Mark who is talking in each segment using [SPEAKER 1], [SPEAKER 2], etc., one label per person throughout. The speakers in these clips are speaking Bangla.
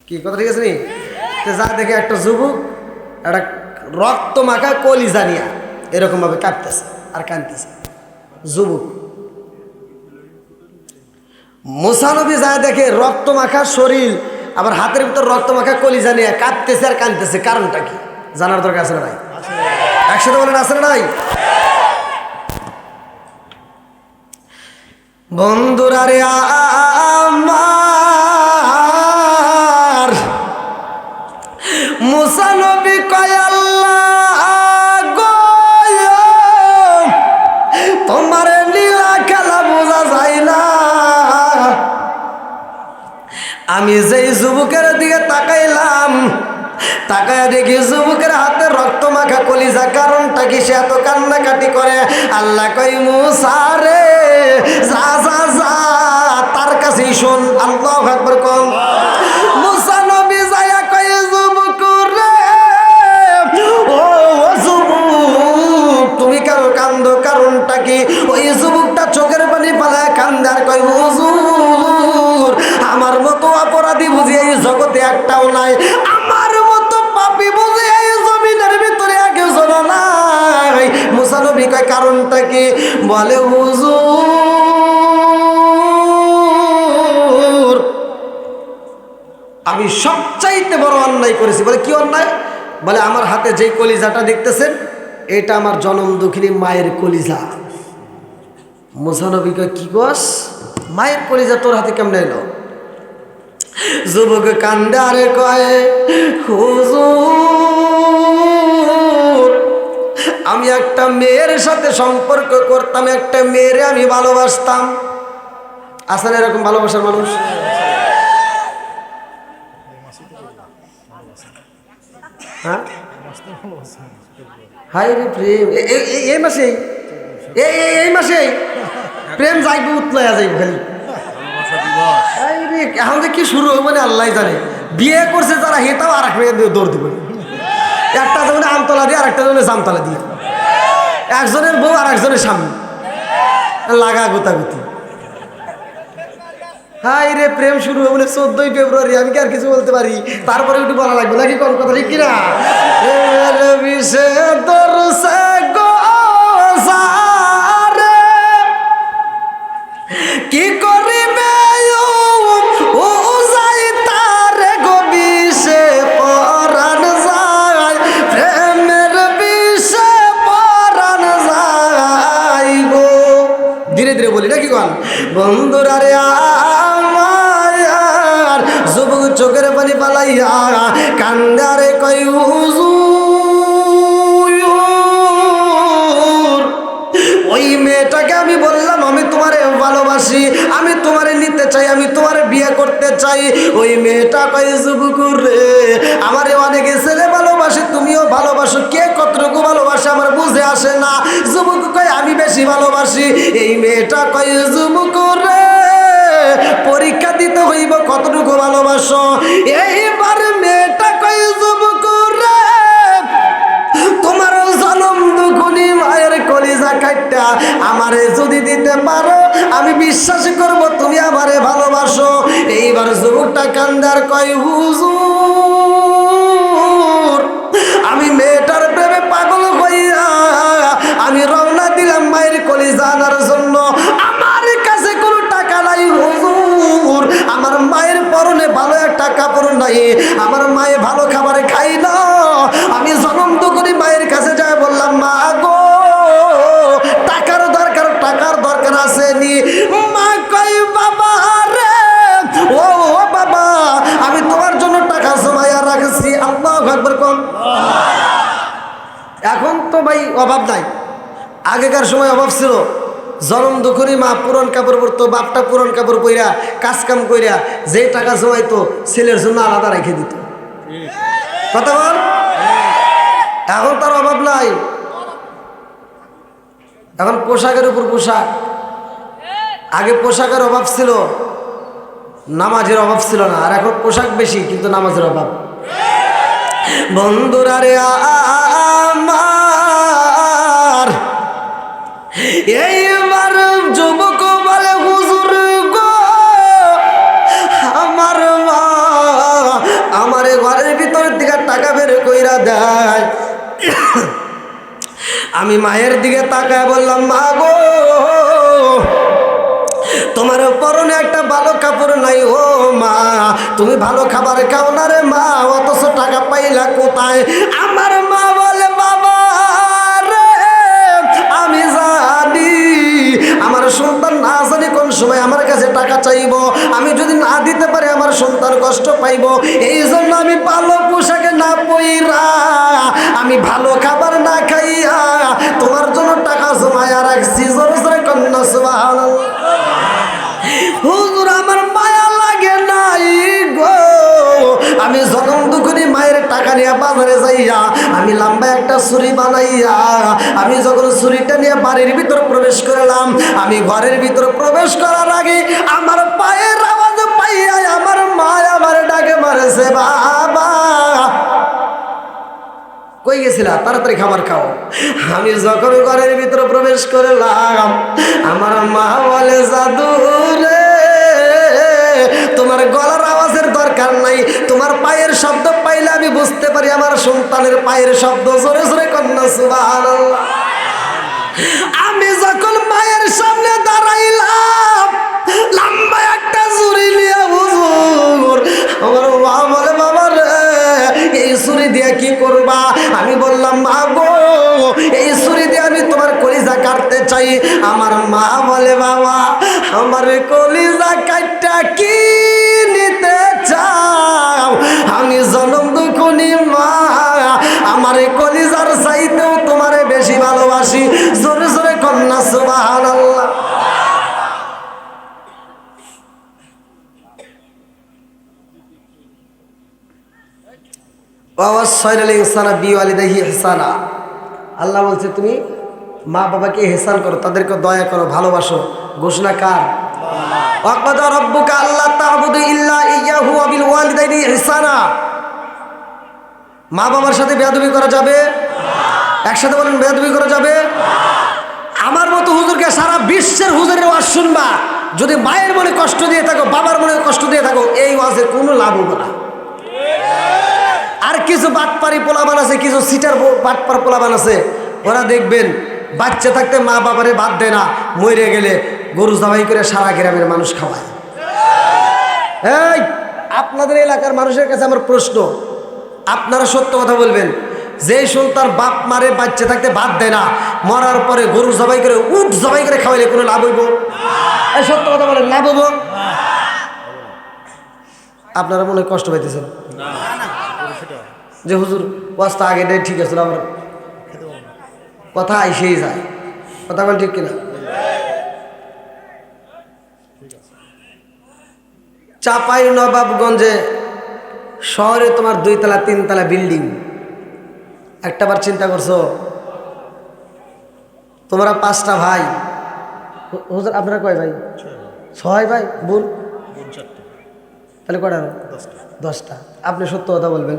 [SPEAKER 1] কি কথা ঠিক আছে নি? যা দেখে একটা যুবক একটা রক্ত মাখা কলিজা নিয়া এরকম ভাবে কাঁদতেছে আর কাঁদতেছে যুবক। মুসা নবী যা দেখে রক্ত মাখা শরীর আবার হাতের ভিতর রক্ত মাখা কলিজা নিয়ে কাঁদতেছে আর কাঁদতেছে, কারণটা কি জানার দরকার আছে না নাই? একসাথে বলেন আছে না নাই? বন্ধুরা রে আমার মুসা নবী কয় আল্লাহ গো তোমার লীলা খেলা বোঝা যায় না। আমি যেই যুবকের দিকে তাকাইলাম, তাকায় দেখি যুবকের হাতে রক্ত মাখা কলিজা, কারণটা কি সে এত কান্নাকাটি করে? আল্লাহ কই মুসা রে যা যা যা তার কাছেই শোন। আল্লাহু আকবার কম। মুসা নবী যায়া কই যুবক রে ও যুবক তুমি কেন কান্দো, কারণটা কি? ওই যুবকটা চোখের পানি পালায় কান্দে আর কই হুজুর আমার মতো অপরাধী বুঝি এই জগতে একটাও নাই, আমার মতো পাপী বুঝি এই জমিনের ভিতরে একজন নাই। মুসা নবী কয় কারণটা কি? বলে হুজুর আমি সবচাইতে বড় অন্যায় করেছি। বলে কি অন্যায়? বলে আমার হাতে যেই কলিজাটা দেখতেছেন এটা আমার জনম দুঃখিনী মায়ের কলিজা। মুসা নবী কয় কি কস? মায়ের কলিজা তোর হাতে কেমনে এলো? যুবক কান্দে আরে কয় হুজুর আমি একটা মেয়ের সাথে সম্পর্ক করতাম, একটা মেয়েরে আমি ভালোবাসতাম। আসলে এরকম ভালোবাসার মানুষ? হ্যাঁ হাই রে প্রেম এই মাসে এই মাসে প্রেম যাইব উতলাইয়া যাইব খালি। এখন যে কি শুরু হবে মানে আল্লাহ জানে। বিয়ে করছে যারা হেতাও আর এক মেয়ে দৌড় দিবে, একটা যেমন আমতলা দিয়ে আর একটা যেমন জামতলা দিয়ে, একজনের বউ আর একজনের স্বামী লাগা গোতাগুতি। হাই রে প্রেম শুরু হবে 14ই ফেব্রুয়ারি। আমি কি আর কিছু বলতে পারি? তারপরে একটু বলা লাগবে নাকি? কোন কথা ঠিক কিনা? কি করিবে ও যাই তার গবিষে পরাণ যায়, প্রেমের বিষে পরাণ যায় গো। ধীরে ধীরে বলি নাকি গান? বন্ধুরা রে আমার যুবক চোখের পানি পালাইয়া কান্দারে কই হুজুর ওই মেয়েটাকে আমি বললাম আমি তোমারে ভালোবাসি, আমি তোমারে নিতে চাই, আমি তোমারে বিয়ে করতে চাই। ওই মেয়েটা কই যুবক রে আমারে অনেকে ছেলে ভালোবাসে, তুমিও ভালোবাসো, কে কতটুকু ভালোবাসে আমার বুঝে আসে না। যুবক কয় আমি বেশি ভালোবাসি। এই মেয়েটা কই যুবক রে পরীক্ষা দিতে হইব কতটুকু ভালোবাসো। এইবার মেয়েটা কই যুবক রে তোমার জনম দুঃখনি মায়ের কলিজা কাটটা আমারে যদি দিতে পারো আমি বিশ্বাস করব তুমি আমারে ভালোবাসো। এইবার যুবকটা কান্দার কয় হুজুর আমি মেয়েটার প্রেমে পাগল হইয়া আমি রওনা দিলাম মায়ের কলিজা আনার জন্য। আমার কাছে কোনো টাকা নাই হুজুর, আমার মায়ের পরনে ভালো একটা কাপড় নাই, আমার মায়ে ভালো খাবার খাই না। আমি জনম দুঃখনি মায়ের কাছে যাই বললাম মা গো টাকার দরকার আছে নি? মা কই বাবা রে ও বাবা আমি তোমার জন্য টাকা জমাইয়া রাখছি। আল্লাহু আকবার কোন। এখন তো ভাই অভাব নাই, আগেকার সময় অভাব ছিল। জনম দুঃখনি মা পুরন কাপড় পরতো, বাপটা পুরন কাপড় পইরা কাজ কাম কইরা যে টাকা জমাইতো ছেলের জন্য আলাদা রেখে দিত। কথা বল। এখন তার অভাব নাই, এখন পোশাকের উপর পোশাক। আগে পোশাকের অভাব ছিল, নামাজের অভাব ছিল না, আর এখন পোশাক বেশি কিন্তু নামাজের অভাব। বন্ধুরা রে আমার এইবার যুবক বলে হুজুর গো আমার মা আমারে ঘরের ভিতর থেকে টাকা বের কইরা দেয়। আমি মায়ের দিকে তাকায় বললাম, মা গো, তোমার পরনে একটা ভালো কাপড় নাই। ও মা, তুমি ভালো খাবার খাও না রে মা, অথচ টাকা পাইলা কোথায়? আমার মা বলে, বাবা রে, আমি জানি আমার সন্তান না জানি কোন সময় আমার কাছে টাকা চাইব, আমি যদি না দিতে পারি আমার সন্তান কষ্ট পাইব। এই জন্য আমি ভালো পোশাকে না পইরা, আমি ভালো খাবার না খাইয়া তোমার জন্য টাকা জমায়া রাখছি। জোরে জোরে কন্যা সুবহানাল্লাহ। হুজুর, আমার মায়া লাগে নাই গো। আমি যখন দুপুরে মায়ের টাকা নিয়ে বাজারে যাইয়া আমি লম্বা একটা ছুরি বানাইয়া আমি যখন ছুরিটা নিয়ে বাড়ির ভিতর প্রবেশ করলাম, আমি ঘরের ভিতর প্রবেশ করার আগে আমার পায়ের আওয়াজ পাইয়া আমার মা আমার ডাকে মারেছে, বাবা কই গেছিলা, তাড়াতাড়ি খাবার খাও। আমি যখন ঘরের ভিতরে প্রবেশ করলাম, আমার মা বলে, জাদু রে, তোমার গলার আওয়াজের দরকার নাই, তোমার পায়ের শব্দ পাইলে আমি বুঝতে পারি আমার সন্তানের পায়ের শব্দ। জোরে জোরে কন্যা সুবহানাল্লাহ। আমি যখন মায়ের সামনে দাঁড়াইলাম, লম্বা একটা ছুরি নিয়ে, হুজুর, আমার মা বলে, বাবা রে, এই ছুরি দিয়ে কি করবা? আমি বললাম, মা গো, এই ছুরি দিয়ে আমি তোমার কলিজা কাটতে চাই। আমার মা বলে, বাবা, আমার কলিজা কাটটা কি নিতে চাও? আমি জনম দুঃখনি মা, আমার কলিজার চাইতেও তোমারে বেশি ভালোবাসি। জোরে জোরে কন্যা সুবহানাল্লাহ। আল্লাহ বলছে, তুমি মা বাবাকে ইহসান করো, তাদেরকে দয়া করো, ভালোবাসো। ঘোষণা কার? ওয়াকাদা রাব্বুকা আল্লা তা'বুদু ইল্লা ইয়্যাহু ওয়া বিল ওয়ালিদাইনি ইহসানা। মা বাবার সাথে বেয়াদবি করা যাবে? একসাথে বলেন, বেয়াদবি করা যাবে? আমার মতো হুজুরকে সারা বিশ্বের হুজুরের ওয়াজ শুনবা, যদি মায়ের মনে কষ্ট দিয়ে থাকো, বাবার মনে কষ্ট দিয়ে থাকো, এই ওয়াজে কোনো লাভ হবে না। আর কিছু বাটপারি পোলাবান আছে, কিছু সিটার বাটপার পোলাবান আছে, ওরা দেখবেন বাচ্চা থাকতে মা বাবারে বাদ দেয় না, মরে গেলে গরু জবাই করে সারা গ্রামের মানুষ খাওয়ায়। এই আপনাদের এলাকার মানুষের কাছে আমার প্রশ্ন, আপনারা সত্য কথা বলবেন, যে সন্তান বাপ মারে বাচ্চা থাকতে বাদ দেয় না, মরার পরে গরু জবাই করে, উট জবাই করে খাওয়াইলে কোনো লাভ হইব? এই সত্য কথা বলেন, লাভ হইব? আপনারা মনে কষ্ট পাইতেছেন যে হুজুর ওয়াজটা আগে দেয়, ঠিক আছে, আমার কথা আইসেই যায়। কথা বল ঠিক কিনা? চাপাই নবাবগঞ্জে শহরে তোমার 2 তলা 3 তলা বিল্ডিং, একটাবার চিন্তা করছো? তোমরা 5টা ভাই, হুজুর আপনারা কয় ভাই? 6 ভাই, বোন তাহলে কটা? 10টা। আপনি সত্য কথা বলবেন,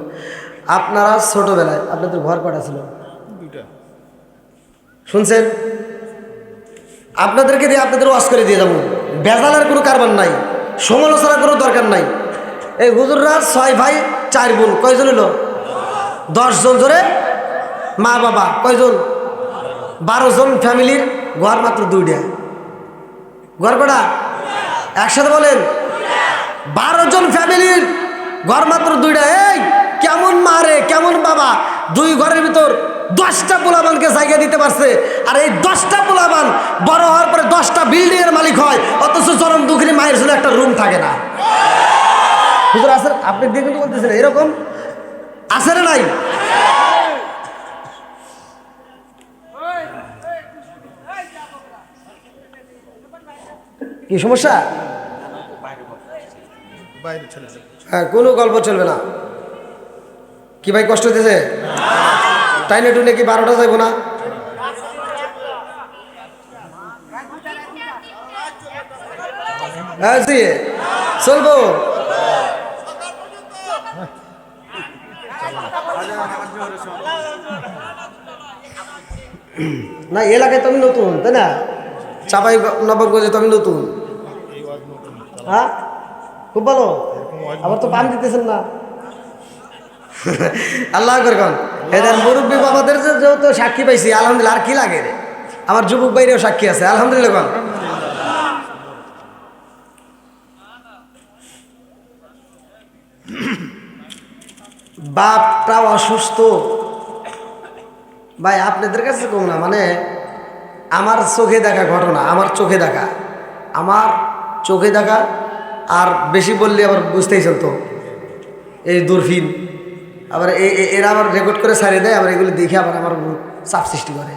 [SPEAKER 1] আপনারা ছোটবেলায় আপনাদের ঘর কটা ছিল? 2টা। শুনছেন? আপনাদেরকে দিয়ে আপনাদের ওয়াজ করে দিয়ে যাবো, বেজালের কোনো কারবার নাই, সমালোচনার কোনো দরকার নাই। এই হুজুররা 6 ভাই 4 বোন, কয়জন হলো? 10 জন। জোরে মা বাবা কয়জন? 12 জন ফ্যামিলির ঘর মাত্র 2টা। ঘর কটা? একসাথে বলেন, 12 জন ফ্যামিলির ঘর মাত্র 2টা। এই কেমন মা রে, কেমন বাবা, 2 ঘরের ভিতর 10টা পোলাবানকে জায়গা দিতে পারছে। আর এই 10টা পোলাবান বড় হওয়ার পরে 10টা বিল্ডিং এর মালিক হয়, অথচ জনম দুঃখিনী মায়ের জন্য একটা রুম থাকে না। হুজুর আছেন, আপনি দেখে তো বলতেছেন, এরকম আছে না নাই? কি সমস্যা? হ্যাঁ, কোনো গল্প চলবে না। কি ভাই কষ্ট হতেছে? টাইনে টুনে কি 12টা যাইব না? হ্যাঁ জি, চলবো। না, এলাকায় তো আমি নতুন, তাই না? চাপাই নবাবগঞ্জে তো আমি নতুন। হ্যাঁ, খুব ভালো। আবার তো পান দিতেছেন না। আল্লাহ করে কন এদের মুরব্বী বাবাদের যেহেতু সাক্ষী পাইছি আলহামদুলিল্লাহ। আর কি লাগে রে, আমার যুবক ভাইরেও সাক্ষী আছে আলহামদুলিল্লাহ কন। বাপটা অসুস্থ ভাই, আপনাদের কাছে কম না, মানে আমার চোখে দেখা ঘটনা, আমার চোখে দেখা আর বেশি বললে আবার বুঝতেই চলতো এই দূরফিন, আবার এরা আবার রেকর্ড করে ছাড়িয়ে দেয়, আবার এগুলো দেখে আবার আমার চাপ সৃষ্টি করে।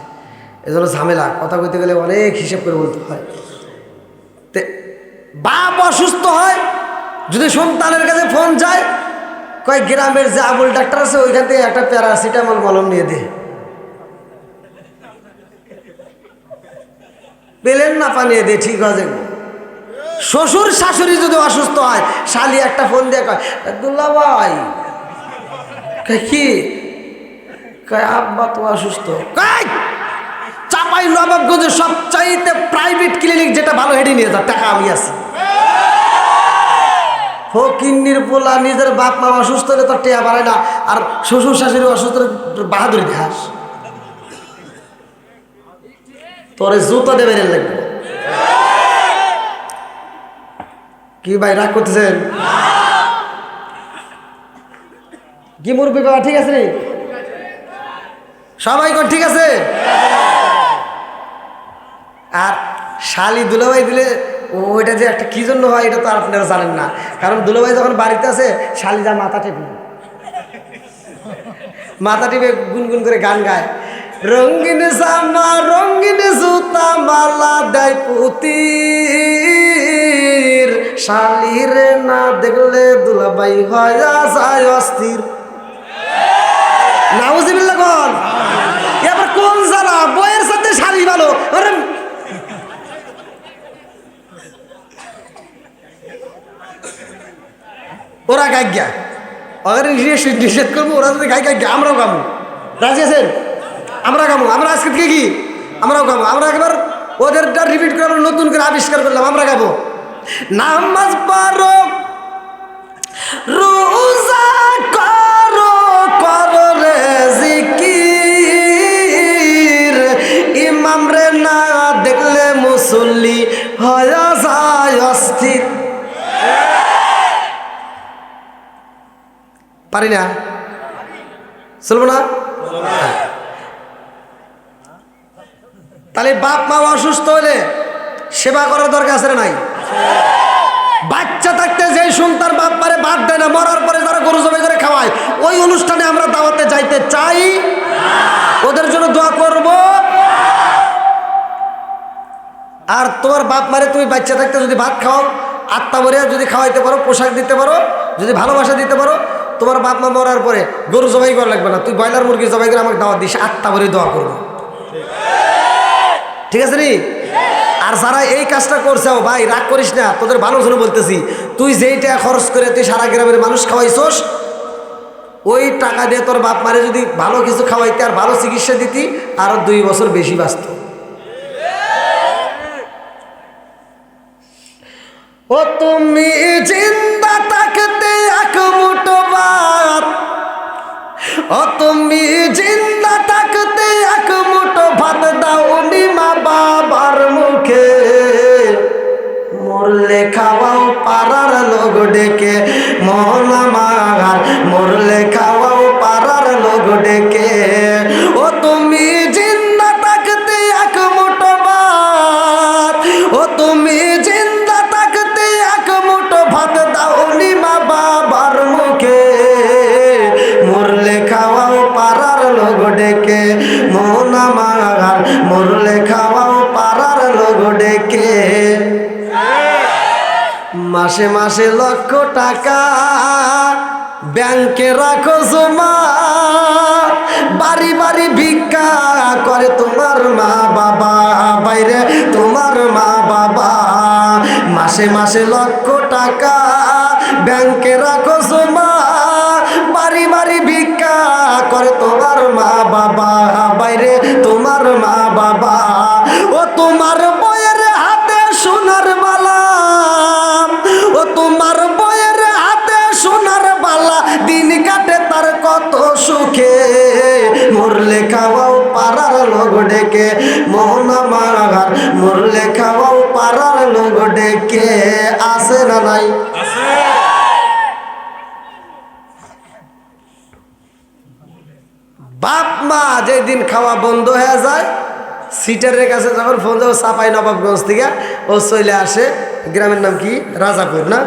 [SPEAKER 1] এজন্য ঝামেলা, কথা বলতে গেলে অনেক হিসেব করে বলতে হয়। তে বাপ অসুস্থ হয়, যদি সন্তানের কাছে ফোন যায়, কয় গ্রামের যে আবুল ডাক্তার আছে ওইখান থেকে একটা প্যারাসিটামল মলম নিয়ে দে, পেলেন না পানিয়ে দে, ঠিক আছে। শ্বশুর শাশুড়ি যদি অসুস্থ হয়, শালি একটা ফোন দিয়ে কয় দুল্লা ভাই, কি কয় আব্বা তো অসুস্থ। চাপাই নবাবগঞ্জে সবচাইতে প্রাইভেট ক্লিনিক যেটা ভালো, হেঁটে নিয়ে যা, টাকা আমি আছি। ফকিন্নির পোলা নিজের বাপ মা অসুস্থ হলে তোর টেয়া বাড়ায় না, আর শ্বশুর শাশুড়ি অসুস্থ হলে বাহাদুরি দেখাস, তোরে জুতো দেবে লাগবে। কি ভাই রাগ করতেছেন? কি মুরব্বী বাবা ঠিক আছে নি? সবাই কর ঠিক আছে। আর শালি দুলাভাই দিলে ওইটা যে একটা কি জন্য হয় এটা তো আর আপনারা জানেন না, কারণ দুলাভাই যখন বাড়িতে আছে শালি যা মাথা টিপে গুনগুন করে গান গায়, রঙিন জামা রঙিন জুতা মালা দেয় পুতির, শালিরে না দেখলে দুলাভাই হয় যায় অস্থির। নাউজুবিল্লাহ কোন, এবার কোন জানা বইয়ের সাথে শালি ভালো। ওরা গাইগা, ওদের নিষেধ করবো, ওরা যদি গাই আমরাও গামু, রাজি আছেন? আমরা গামু, আমরা আজকে থেকে কি আমরাও গামু, আমরা একবার ওদেরটা রিপিট করে আমরা নতুন করে আবিষ্কার করলাম, আমরা গাবো। নামাজ পড়ো রোজা করো করো রে জিকির, ইমাম রে না দেখলে মুসল্লি হয় যায় অস্থির। পারি না, চলবো না? তাহলে বাপ মা অসুস্থ হলে সেবা করার দরকার আছে না নাই? বাচ্চা থাকতে যে সন্তান বাপ মারে ভাত দেয় না, মরার পরে যারা গরু জবাই করে খাওয়ায়, ওই অনুষ্ঠানে আমরা দাওয়াতে যাইতে চাই, ওদের জন্য দোয়া করব। আর তোমার বাপ মারে তুমি বাচ্চা থাকতে যদি ভাত খাওয়াও, আত্মা ভরে যদি খাওয়াইতে পারো, পোশাক দিতে পারো, যদি ভালোবাসা দিতে পারো, তোমার বাপ মা মরার পরে গরু জবাই করা লাগবে না, তুই ব্রয়লার মুরগি জবাই করে আমাকে দাওয়াত দিস, আত্মা ভরে দোয়া করবো, ঠিক আছে নি? আর যারা এই কাজটা করছে, ভাই রাগ করিস না, তোদের ভালোর জন্য বলতেছি, তুই যেই টাকা খরচ করে তুই সারা গ্রামের মানুষ খাওয়াইছস, ওই টাকা দিয়ে তোর বাপ মারে যদি ভালো কিছু খাওয়াইতে আর ভালো চিকিৎসা দিতি, আরো 2 বছর বেশি বাঁচত। ও তুমি জিন্দা থাকতে এক মুঠো ভাত, ও তুমি জিন্দা থাকতে এক মুঠো ভাত দাও নি মা বাবার মুখে, মরলে খাওয়াও পাড়ার লোক ডেকে, মন আমার মরলে খাওয়াও পাড়ার লোক ডেকে, ও তুমি জিন্দা থাকতে এক মুঠো ভাত, ও তুমি জিন্দা থাকতে এক মুঠো ভাত দাও নি মা বাবার মুখে, মরলে খাওয়াও পাড়ার লোক ডেকে, মন আমার মরলে খাওয়াও পাড়ার লোক ডেকে। মাসে মাসে লক্ষ টাকা ব্যাংকে রাখো জমা, বাড়ি বাড়ি ভিক্ষা করে তোমার মা বাবা, বাইরে তোমার মা বাবা, মাসে মাসে লক্ষ টাকা ব্যাংকে রাখো জমা, বাড়ি বাড়ি ভিক্ষা করে তোমার মা বাবা, বাইরে তোমার মা বাবা, ও তোমার বইয়ের হাতে সোনার বালা, ও তোমার বইয়ের হাতে সোনার বালা, দিন কাটে তার কত সুখে, মরলে খাওয়াও পাড়ার লোক ডেকে, মোহন আমার মরলে খাওয়াও পাড়ার লোক ডেকে। আছে না নাই? বাপ মা যেদিন খাওয়া বন্ধ হয়ে যায়, সিটারের কাছে যখন ফোন দেবো, চাপাই নবাবগঞ্জ থেকে ও চলে আসে, গ্রামের নাম কি, রাজাপুর না,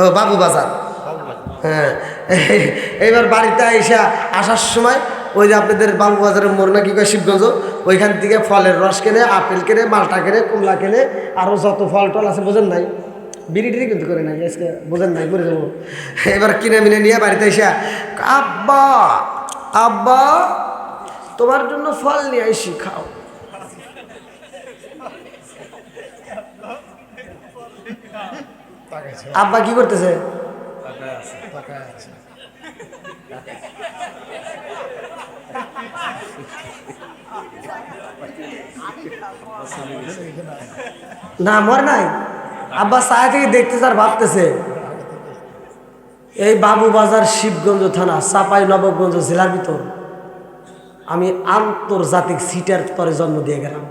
[SPEAKER 1] ও বাবু বাজার। হ্যাঁ, এইবার বাড়িতে আসার সময় ওই যে আপনাদের বাবু বাজারের মোড় না কি কয়, শিবগঞ্জ, ওইখান থেকে ফলের রস কেনে, আপেল কেনে, মালটা কেনে, কমলা কেনে, আরও যত ফল টল আছে, বোঝেন নাই, বিড়ি টিড়ি কিন্তু করে নাই আজকে, বোঝেন নাই, মরে যাবো। এবার কিনে মিনে নিয়ে বাড়িতে এসে, আব্বা আব্বা তোমার জন্য ফল নিয়ে আইসি, খাও। আব্বা কি করতেছে? না মর নাই, আব্বা ছায়া থেকে দেখতেছে আর ভাবতেছে, এই বাবু বাজার শিবগঞ্জ থানা চাপাই নবাবগঞ্জ জেলার ভিতর আমি আন্তর্জাতিক সিটার তরে জন্ম দিয়ে গেলাম।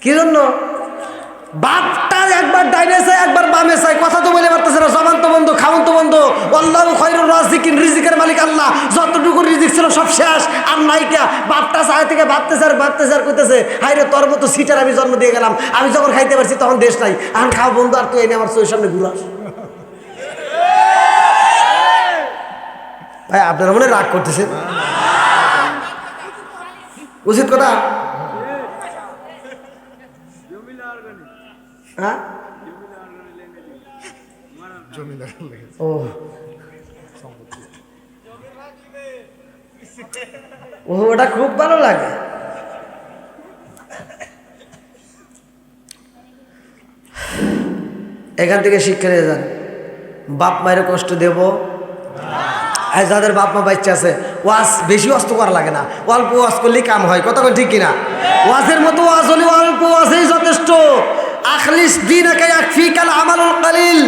[SPEAKER 1] কি জন্য? বাপটা একবার ডাইনে চাই, একবার বামে চাই, কথা তো বলে পারতেছে না, জবান তো বন্ধ, খাওয়ান তো বন্ধ। আল্লাহু খায়রুর রাজিকিন, রিজিকের মালিক আল্লাহ, যতটুকু রিজিক ছিল সব শেষ, আর নাইকা। বাপটা চায় থেকে ভাবতেছে আর কইতেছে, হাই রে তোর মতো সিটার আমি জন্ম দিয়ে গেলাম, আমি যখন খাইতে পারছি তখন দেশ নাই, এখন খাওয়া বন্ধু, আর তুই এনে আমার চোখের সামনে ঘুরাস। ভাই আপনারা মনে রাগ করতেছেন? উচিত কথা। হ্যাঁ, ও ওটা খুব ভালো লাগে। এখান থেকে শিক্ষা নিয়ে যান, বাপ মায়ের কষ্ট দেব। যাদের বাপ মা বাচ্চা আছে, ওয়াজ বেশি ওয়াজ তো করা লাগে না, অল্প ওয়াজ করলেই কাম হয়, কথা ঠিক কিনা? ওয়াজের মতো ওয়াজ হলে অল্প ওয়াজেই যথেষ্ট। আখলিস দীনাকা ইয়াকফিকাল আমালুল কালিল,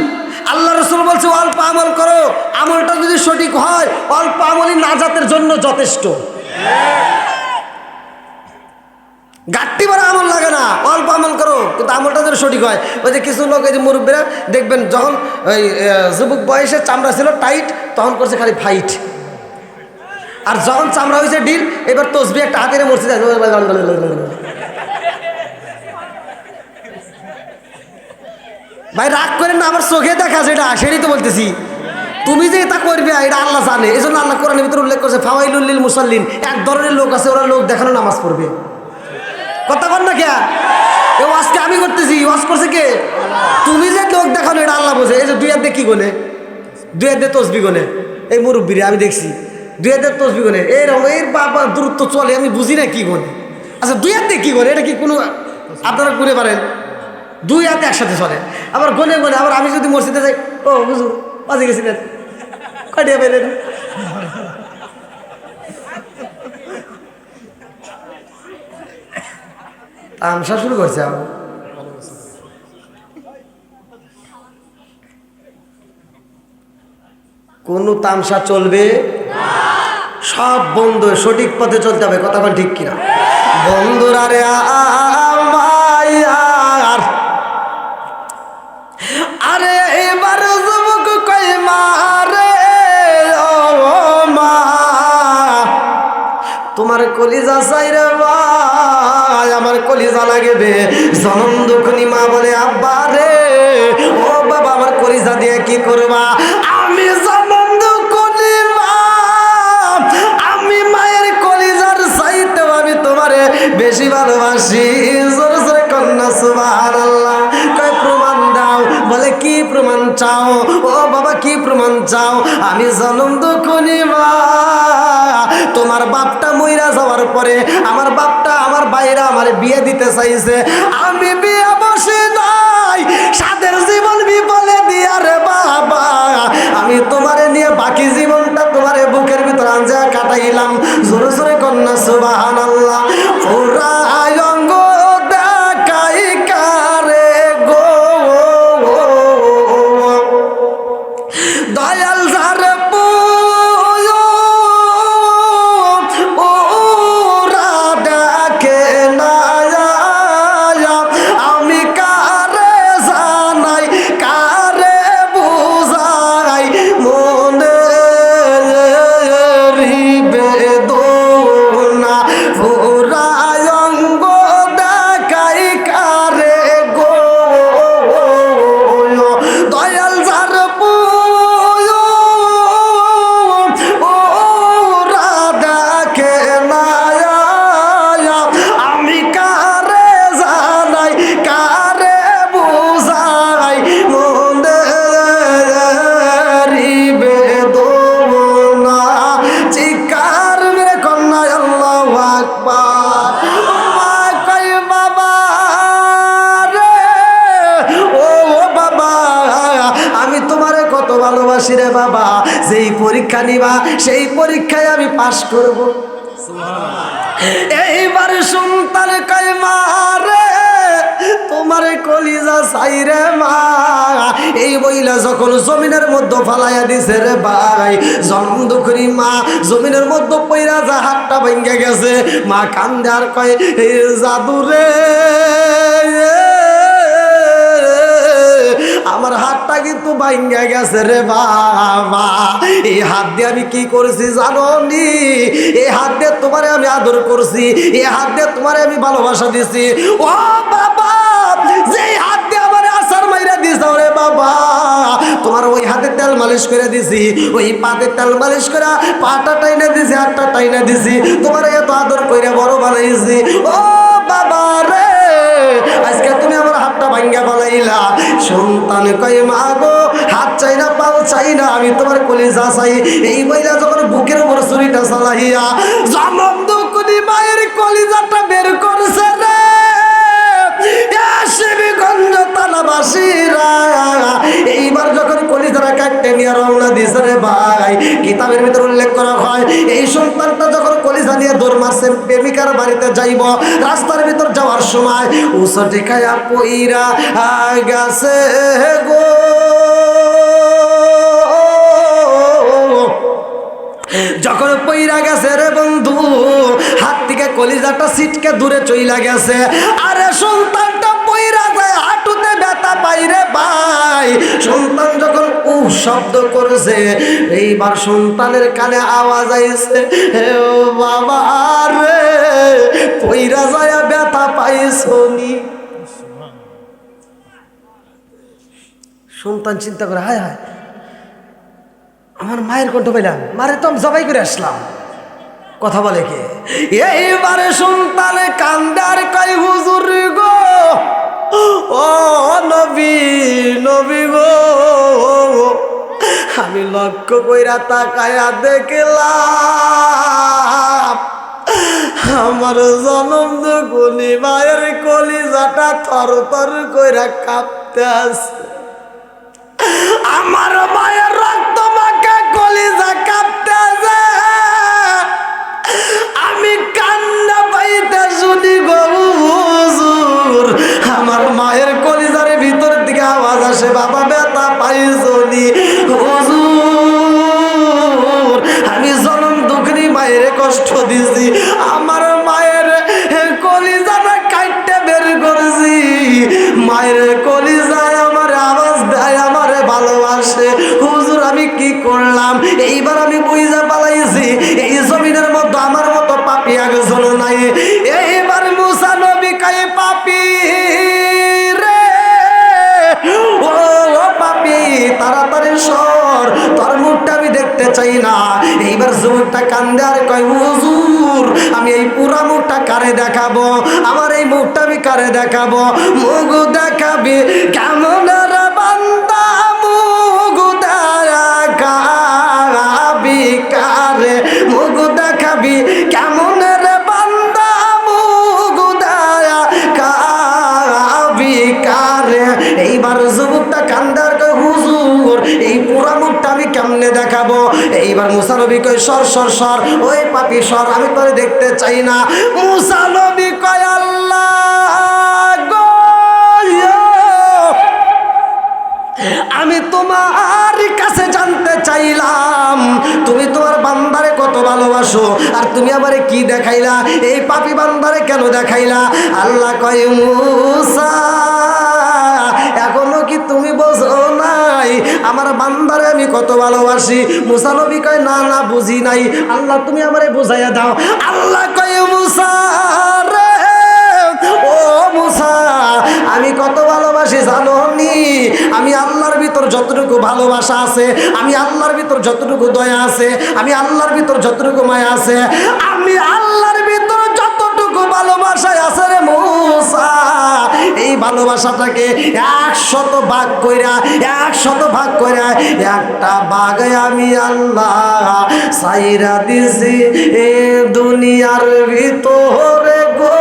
[SPEAKER 1] আল্লাহ রাসূল বলছে অল্প আমল করো, আমলটা যদি সঠিক হয় অল্প আমলই নাজাতের জন্য যথেষ্ট। গাট্টি ভরা আমল লাগে না, অল্প আমল করো, কিন্তু আমলটা যদি সঠিক হয়। ওই যে কিছু লোক, এই যে মুরব্বীরা দেখবেন, যখন ওই যুবক বয়সে চামড়া ছিল টাইট, তখন করছে খালি ফাইট, আর যখন চামড়া হয়েছে ডিল, এবার তসবিহ একটা হাতে মরছে। ভাই রাগ করেন না, আমার চোখে দেখা যেটা, সেটাই তো বলতেছি। তুমি যে এটা করবে এটা আল্লাহ জানে, এই জন্য আল্লাহ কোরআনের ভিতরে উল্লেখ করছে, ফাওয়াইলুল লিল মুসাল্লিন, এক ধরনের লোক আছে, ওরা লোক দেখানো নামাজ পড়বে। কথা বল না কে? ওয়াজকে আমি করতেছি, ওয়াজ করছে কে? তুমি যে লোক দেখানো এটা আল্লাহ বোঝে। এই যে দুই হাত দিয়ে কি গোনে, দুই হাত দিয়ে তসবি গোনে, এই মুরব্বীরে আমি দেখছি দুই হাত দিয়ে তসবি গোনে, এরকম এর বাবা দূরত্ব চলে, আমি বুঝি না কি গোনে। আচ্ছা দুই হাত দিয়ে কি গোনে, এটা কি কোনো আপনারা করে পারেন? দুই হাতে একসাথে চলে, আবার গনে গনে, আবার আমি যদি মসজিদে যাই, ও বুঝু বাজে গেছিলেন, কটিয়া পেলেন। তামসা শুরু করছে আবার। কোন তামসা চলবে? সব বন্ধু সঠিক পথে চলতে হবে, কথা বল ঠিক কিনা? বন্ধুরা রে আর আরে এবার যুবক কই মারে, ও মা তোমার কলিজা চাই রে ভাই, আমার কলিজা লাগবে, জনম দুঃখনি মা বলে আব্বা রে, ও বাবা আমার কলিজা দিয়ে কি করবা? আমি জনম দুঃখনি মা, আমি মায়ের কলিজার চাইতেও আমি তোমারে বেশি ভালোবাসি। জোরে জোরে কন্যা সুবহানাল্লাহ। কয় প্রমাণ দাও, বলে কি প্রমাণ চাও? ও বাবা কি প্রমাণ চাও? আমি জনম দুঃখনি মা, তোমার বাপটা মইরা যাওয়ার পরে আমার বাপটা আমার বাইরা আমার বিয়ে দিতে চাইছে, আমি বিয়ে বসে নাই, সাদের জীবন বিপলে দিয়া রে বাবা, আমি তোমারে নিয়ে বাকি জীবনটা তোমারে বুকের ভিতর আঞ্জা কাটাইলাম। জোরে জোরে কন্যা সুবহানাল্লাহ। ওরা অঙ্গ দেখাই যেই পরীক্ষা নিবা সেই পরীক্ষায় আমি পাশ করব। এইবার সন্তান কয় মা রে তোমার কলিজা চাইরে মা, এই বইলা যখন জমিনের মধ্যে ফালাইয়া দিছে রে ভাই, জন্ম দুঃখী মা জমিনের মধ্যে পইরা যা হাতটা ভেঙে গেছে। মা কান্দে আর কয় জাদু রে আমার হাতটা কিন্তু ভাঙ্গা গেছে রে বাবা। এই হাত দিয়ে আমি কি করছি জানো নি? এই হাত দিয়ে তোমারে আমি আদর করছি, এই হাত দিয়ে তোমারে আমি ভালোবাসা দিছি। ও বাবা যে হাত দিয়ে আমার আসার মাইরা দিছ রে বাবা, তোমার ওই হাতে তেল মালিশ করে দিছি, ওই পাতে তেল মালিশ করে পাটা টাইনা দিছি, হাতটা টাইনা দিছি, তোমার এত আদর কইরা বড় বানাইছি। ও বাবা রে আজকে তুমি আমার হাতটা ভাঙ্গা বলাইলা। সন্তান কয় মা গো হাত চাই না পাও চাই না, আমি তোমার কলিজা চাই। এই বইলা যখন বুকের উপর ছুরিটা চালাইয়া জনম দুকুনি মায়ের কলিজাটা বের করছে রে শিবগঞ্জ থানাবাসীরা। এইবার যখন কলিজারা কাটতে নিয়ে রওনা দিছে রে ভাই, কিতাবের ভিতর উল্লেখ করা হয় এই সন্তানটা যখন কলিজা নিয়ে দৌড় মারছে প্রেমিকার বাড়িতে যাইব, রাস্তার ভিতর যাওয়ার সময় উসটি খায়া পইরা গেছে গো। যখন পইরা গেছে রে বন্ধু হাত থেকে কলিজাটা সিটকে দূরে চইলা গেছে। আরে সন্তানটা পইরা যায় হাঁটুতে ব্যথা পাই রে ভাই। সন্তান যখন শব্দ করেছে এইবার সন্তানের কানে আওয়াজ আইছে ও বাবা রে পইরা যায় ব্যথা পাইছনি। সন্তান চিন্তা করে হায় হায় আমার মায়ের কণ্ঠ পেলাম, মারে তো আমি জবাই করে আসলাম, কথা বলে কে? এইবারে সন্তানে কান্দার কয় হুজুর গো ও নবী নবী গো, আমি লক্ষ্য কইরা তাকায়া দেখলাম আমার জনম দুগুনি মায়ের কলিজাটা থর থর কইরা কাঁপতে আছে। আমার মায়ের রক্ত মাখা কলিজা কাঁপতে আছে। আমি কান্না পাইতে শুনি গো হুজুর, আমার মায়ের কলিজার ভিতর দিকে আওয়াজ আসে বাবা ব্যথা পাইছনি হুজুর, আমি জনম দুঃখী মায়ের কষ্ট দিছি, আমার মায়ের কলিজাটা কাটতে বের করেছি, মায়ের কলিজায় আমার আওয়াজ দেয় আমারে ভালোবাসে। হুজুর আমি কি করলাম? এইবার আমি বুঝা পালাইছি এই জমিনের মধ্যে আমার মতো পাপী একজন নাই। এইবার মুসা নবী কয় পাপী রে ও পাপী তাড়াতাড়ি সর, তোর মুখটা আমি দেখতে চাই না। এইবার যুবকটা কান্দে আর কয় হুজুর আমি এই পুরা মুখটা কারে দেখাবো, আমার এই মুখটা আমি কারে দেখাবো? মুখ দেখাবি কেমন রে বান্দা, মুখ দেখাবি কারে, মুখ দেখাবি কেমন রে বান্দা, মুখ দেখাবি কারে। এইবার যুবকটা কান্দার কয় হুজুর এই পুরা মুখটা আমি কেমনে দেখাবো? এইবার মুসা নবী কয় সর সর সর, ওই পাপী সর, আমি তোরে দেখতে চাই না। মুসা নবী কয় আল্লাহ গো আমি তোমার কাছে জানতে চাইলাম তুমি তোমার বান্দারে কত ভালোবাসো, আর তুমি আমারে কি দেখাইলা? এই পাপী বান্দারে কেন দেখাইলা? আল্লাহ কয় মুসা এখনো কি তুমি বোঝো নাই আমার বান্দারে আমি কত ভালোবাসি? মুসা নবী কয় না না বুঝি নাই। আল্লাহ তুমি আমারে বুঝাইয়া দাও। আল্লাহ কয় মুসা রে ও মুসা আমি কত ভালোবাসি জানো নি? আমি আল্লাহর ভিতর যতটুকু ভালোবাসা আছে, আমি আল্লাহর ভিতর যতটুকু দয়া আছে, আমি আল্লাহর ভিতর যতটুকু মায়া আছে, আমি আল্লাহর ভিতর যতটুকু ভালোবাসা আছে রে মুসা, এই ভালোবাসাটাকে 100 ভাগ কইরা 100 ভাগ কইরা একটা ভাগে আমি আল্লাহ সাইরা দিছি এ দুনিয়ার ভিতরে গো।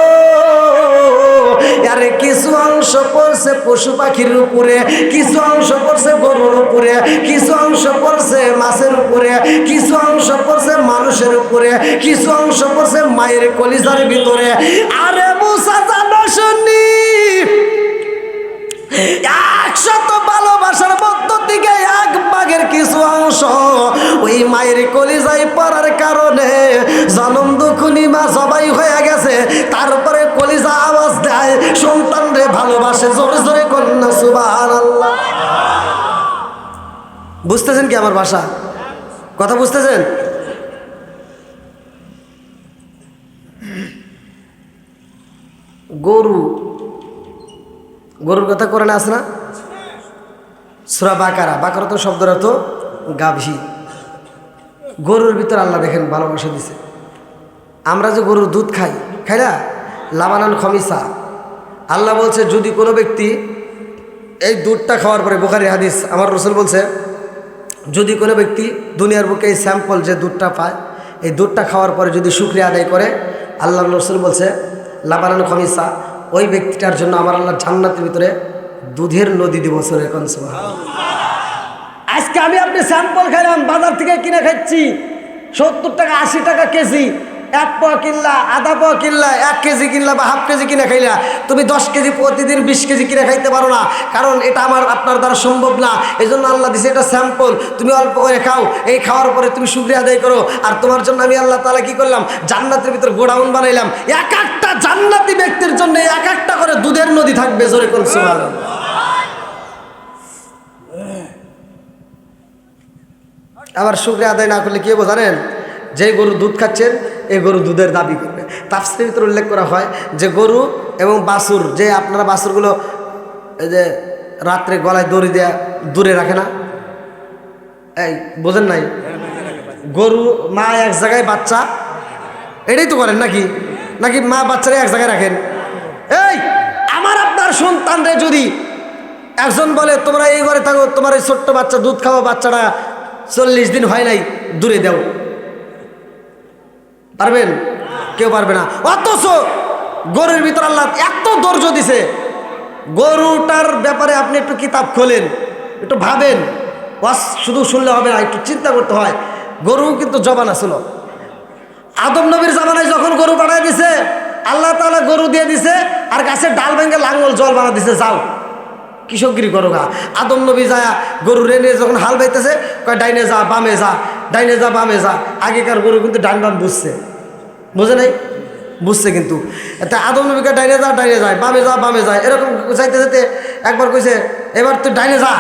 [SPEAKER 1] আরে কিছু অংশ পড়ছে পশু পাখির উপরে, কিছু অংশ পড়ছে গরুর উপরে, কিছু অংশ পড়ছে মাছের উপরে, কিছু অংশ পড়ছে মানুষের উপরে, কিছু অংশ পড়ছে মায়ের কলিজার ভিতরে। আরে মুসা জানো শুনি 100 ভালোবাসার মধ্য থেকে এক ভাগের কিছু অংশ ওই মায়ের কলিজায় পড়ার কারণে জনম দুখুনি মা সবাই হয়ে গেছে, তারপরে কলিজা আওয়াজ দেয়, সন্তান রে ভালোবাসে, জোরে জোরে কন্যা সুবহানাল্লাহ। বুঝতেছেন কি আমার ভাষা? কথা বুঝতেছেন? গরুর কথা কোরআনে আছে না? সূরা বাকারা, বাকারা তো শব্দটা তো গাভী। গরুর ভিতর আল্লাহ দেখেন ভালোবাসা দিছে। আমরা যে গরুর দুধ খাই না, লাবানান খমিসা, আল্লাহ বলছে যদি কোনো ব্যক্তি এই দুধটা খাওয়ার পরে, বুখারী হাদিস, আমার রাসূল বলছে যদি কোনো ব্যক্তি দুনিয়ার বুকে এই স্যাম্পল যে দুধটা পায়, এই দুধটা খাওয়ার পরে যদি শুকরিয়া আদায় করে, আল্লাহ রাসূল বলছে লাবানান খমিসা, ওই ব্যক্তিটার জন্য আমার আল্লাহ জান্নাতের ভিতরে দুধের নদী দিব। আজকে আমি আপনি স্যাম্পল খাইলাম, বাজার থেকে কিনে খাচ্ছি 70 টাকা 80 টাকা কেজি, 1 পোয়া কিনলা, আধা পোয়া কিনলা, 1 কেজি কিনলা বা হাফ কেজি কিনে খাইলা, তুমি 10 কেজি প্রতিদিন 20 কেজি কিনে খাইতে পারো না, কারণ এটা আমার আপনার দ্বারা সম্ভব না। এই জন্য আল্লাহ দিছে এটা স্যাম্পল, তুমি অল্প করে খাও, এই খাওয়ার পরে তুমি শুকরিয়া আদায় করো। আর তোমার জন্য আমি আল্লাহ তাআলা কি করলাম, জান্নাতের ভিতর গোডাউন বানাইলাম, এক একটা জান্নাতি ব্যক্তির জন্য এক একটা করে দুধের নদী থাকবে। জোরে কোন সুবহানাল্লাহ। আবার শুকরিয়া আদায় না করলে কি হবে জানেন? যে গরু দুধ খাচ্ছেন এই গরু দুধের দাবি করবে। তাফসীরের ভিতরে উল্লেখ করা হয় যে গরু এবং বাছুর, যে আপনারা বাছুরগুলো এই যে রাত্রে গলায় দড়ি দেয়া দূরে রাখে না, এই বোঝেন নাই? গরু মা এক জায়গায়, বাচ্চা এটাই তো করেন নাকি? নাকি মা বাচ্চারা এক জায়গায় রাখেন? এই আমার আপনার সন্তানরে যদি একজন বলে তোমরা এই ঘরে থাকো, তোমার এই ছোট্ট বাচ্চা দুধ খাওয়া বাচ্চাটা 40 দিন হয় নাই, দূরে দাও, পারবেন? কেউ পারবে না। অথচ গরুর ভিতর আল্লাহ এত ধৈর্য দিছে, গরুটার ব্যাপারে আপনি একটু কিতাব খোলেন, একটু ভাবেন, শুধু শুনলে হবে না, একটু চিন্তা করতে হয়। গরু কিন্তু জবান ছিল। আদম নবীর জামানায় যখন গরু বানায় দিছে, আল্লাহ তাআলা গরু দিয়ে দিছে, আর গাছের ডাল ভেঙে লাঙ্গল জল বানা দিছে, যাও কৃষকগিরি করো গা। আদম নবী যায় গরু রেনে যখন হাল বাইতেছে, কয় ডাইনে যা বামে যা, ডাইনে যা বামে যা। আগেকার গরু কিন্তু ডান বাম বুঝছে, বোঝে নাই? বুঝছে কিন্তু। তা আদম নবীকে ডাইনে যা ডাইনে যায়, বামে যা বামে যায়, এরকম যাইতে যেতে একবার কইছে এবার তুই ডাইনে যা,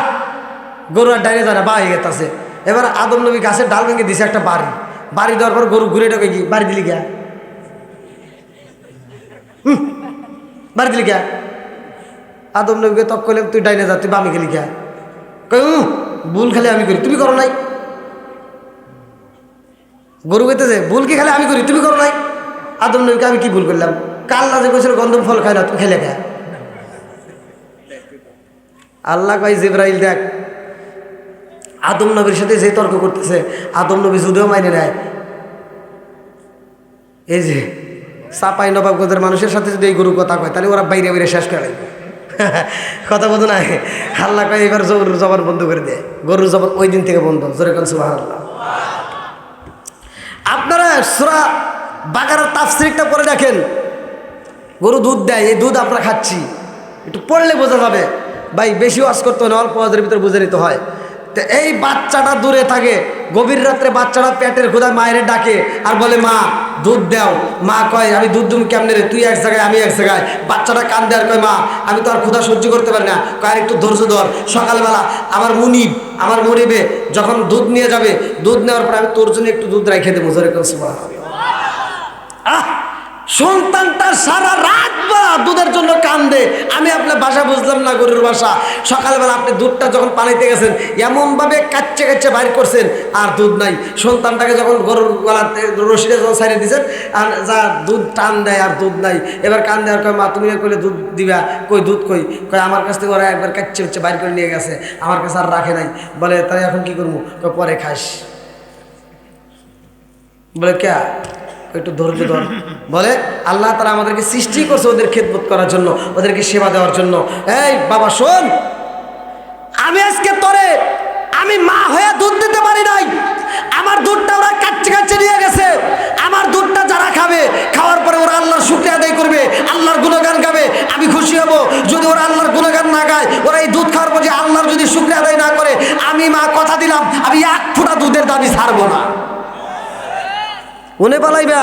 [SPEAKER 1] গরু আর ডাইনে যায় না, বা হয়ে গেছে। এবার আদম নবী গাছের ডাল ভেঙে দিছে একটা বাড়ি দেওয়ার পর গরু ঘুরে ঢোকে, কি বাড়ি দিলি গিয়া, বাড়ি দিলি গিয়া। আদম নবীকে তক করলাম তুই ডাইনে যা, তুই বামে গেলি গিয়া। কই ভুল খালি আমি করি, তুমি করো নাই। গরু কইতেছে ভুল কি খালি আমি করি, তুমি করো নাই। আদম নবীকে আমি কি ভুল করলাম? কাল্লা যে কইছিল গন্ধম ফল খায় না, তুই খেলে খা। আল্লাহ কয় জিবরাইল দেখ, আদম নবীর সাথে যে তর্ক করতেছে, আদম নবী যদিও মাইনে নেয়, এই যে চাপাই নবাবগঞ্জের মানুষের সাথে যদি এই গরু কথা কয়, তাহলে ওরা বাইরে বাইরে শেষ করে কথা বলতো না। আল্লাহ কয় এবার গরুর জবান বন্ধ করে দেয়, গরুর জবান ওই দিন থেকে বন্ধ। জোরে কোন সুবহানাল্লাহ। আপনারা সূরা বাকারার তাফসীরটা পড়ে দেখেন, গরু দুধ দেয়, এই দুধ আমরা খাচ্ছি, একটু পড়লে বোঝা যাবে। ভাই বেশি ওয়াজ করতে হয় না, অল্প ওয়াজের ভিতরে বুঝে নিতে হয়। তো এই বাচ্চাটা দূরে থাকে, গভীর রাত্রে বাচ্চাটা পেটের ক্ষুধায় মায়ের ডাকে আর বলে মা দুধ দাও। মা কয় আমি দুধ দুম কেমনে রে, তুই এক জায়গায় আমি এক জায়গায়। বাচ্চাটা কান্দে আর কয় মা আমি তো আর ক্ষুধা সহ্য করতে পারি না, কয় আর একটু ধৈর্য ধর, সকালবেলা আমার মুনিবে যখন দুধ নিয়ে যাবে, দুধ নেওয়ার পর আমি তোর জন্য একটু দুধ রেখে দেবো। জোরে কোন সুবহানাল্লাহ। সন্তানটা সারা রাত দুধের জন্য কান্দে। আমি আপনার ভাষা বুঝলাম না, গরুর ভাষা। সকালবেলা আপনি দুধটা যখন পানিতে গেছেন, এমনভাবে কাচ্চে কাচ্চে বাইর করছেন, আর দুধ নাই। সন্তানটাকে যখন গরুর গলাতে রশিটা যখন ছাড়িয়ে দিয়েছেন, আর যা দুধ টান দেয় আর দুধ নাই। এবার কান দেওয়ার কয় মা তুমি কইলে দুধ দিবা, কই দুধ কই, কয় আমার কাছ থেকে ওরা একবার কাচ্চে কাচ্চে বাইর করে নিয়ে গেছে, আমার কাছে আর রাখে নাই। বলে তাই এখন কি করবো? কয় পরে খাস। বলে কে? একটু ধৈর্য ধর। বলে আল্লাহ তাআলা আমাদেরকে সৃষ্টি করছে ওদের খেদমত করার জন্য, ওদেরকে সেবা দেওয়ার জন্য। এই বাবা শোন, আমি আজকে তোরে আমি মা হয়ে দুধ দিতে পারি নাই, আমার দুধটা ওরা কাচ্চে কাচ্চে নিয়ে গেছে। আমার দুধটা যারা খাবে, খাওয়ার পরে ওরা আল্লাহর শুকরিয়া আদায় করবে, আল্লাহর গুণগান গাবে, আমি খুশি হব। যদি ওরা আল্লাহর গুণগান না গায়, ওরা এই দুধ খাওয়ার পর যে আল্লাহর যদি শুকরিয়া আদায় না করে, আমি মা কথা দিলাম আমি এক ফোঁটা দুধের দাবি ছাড়বো না। মনে পালাইবা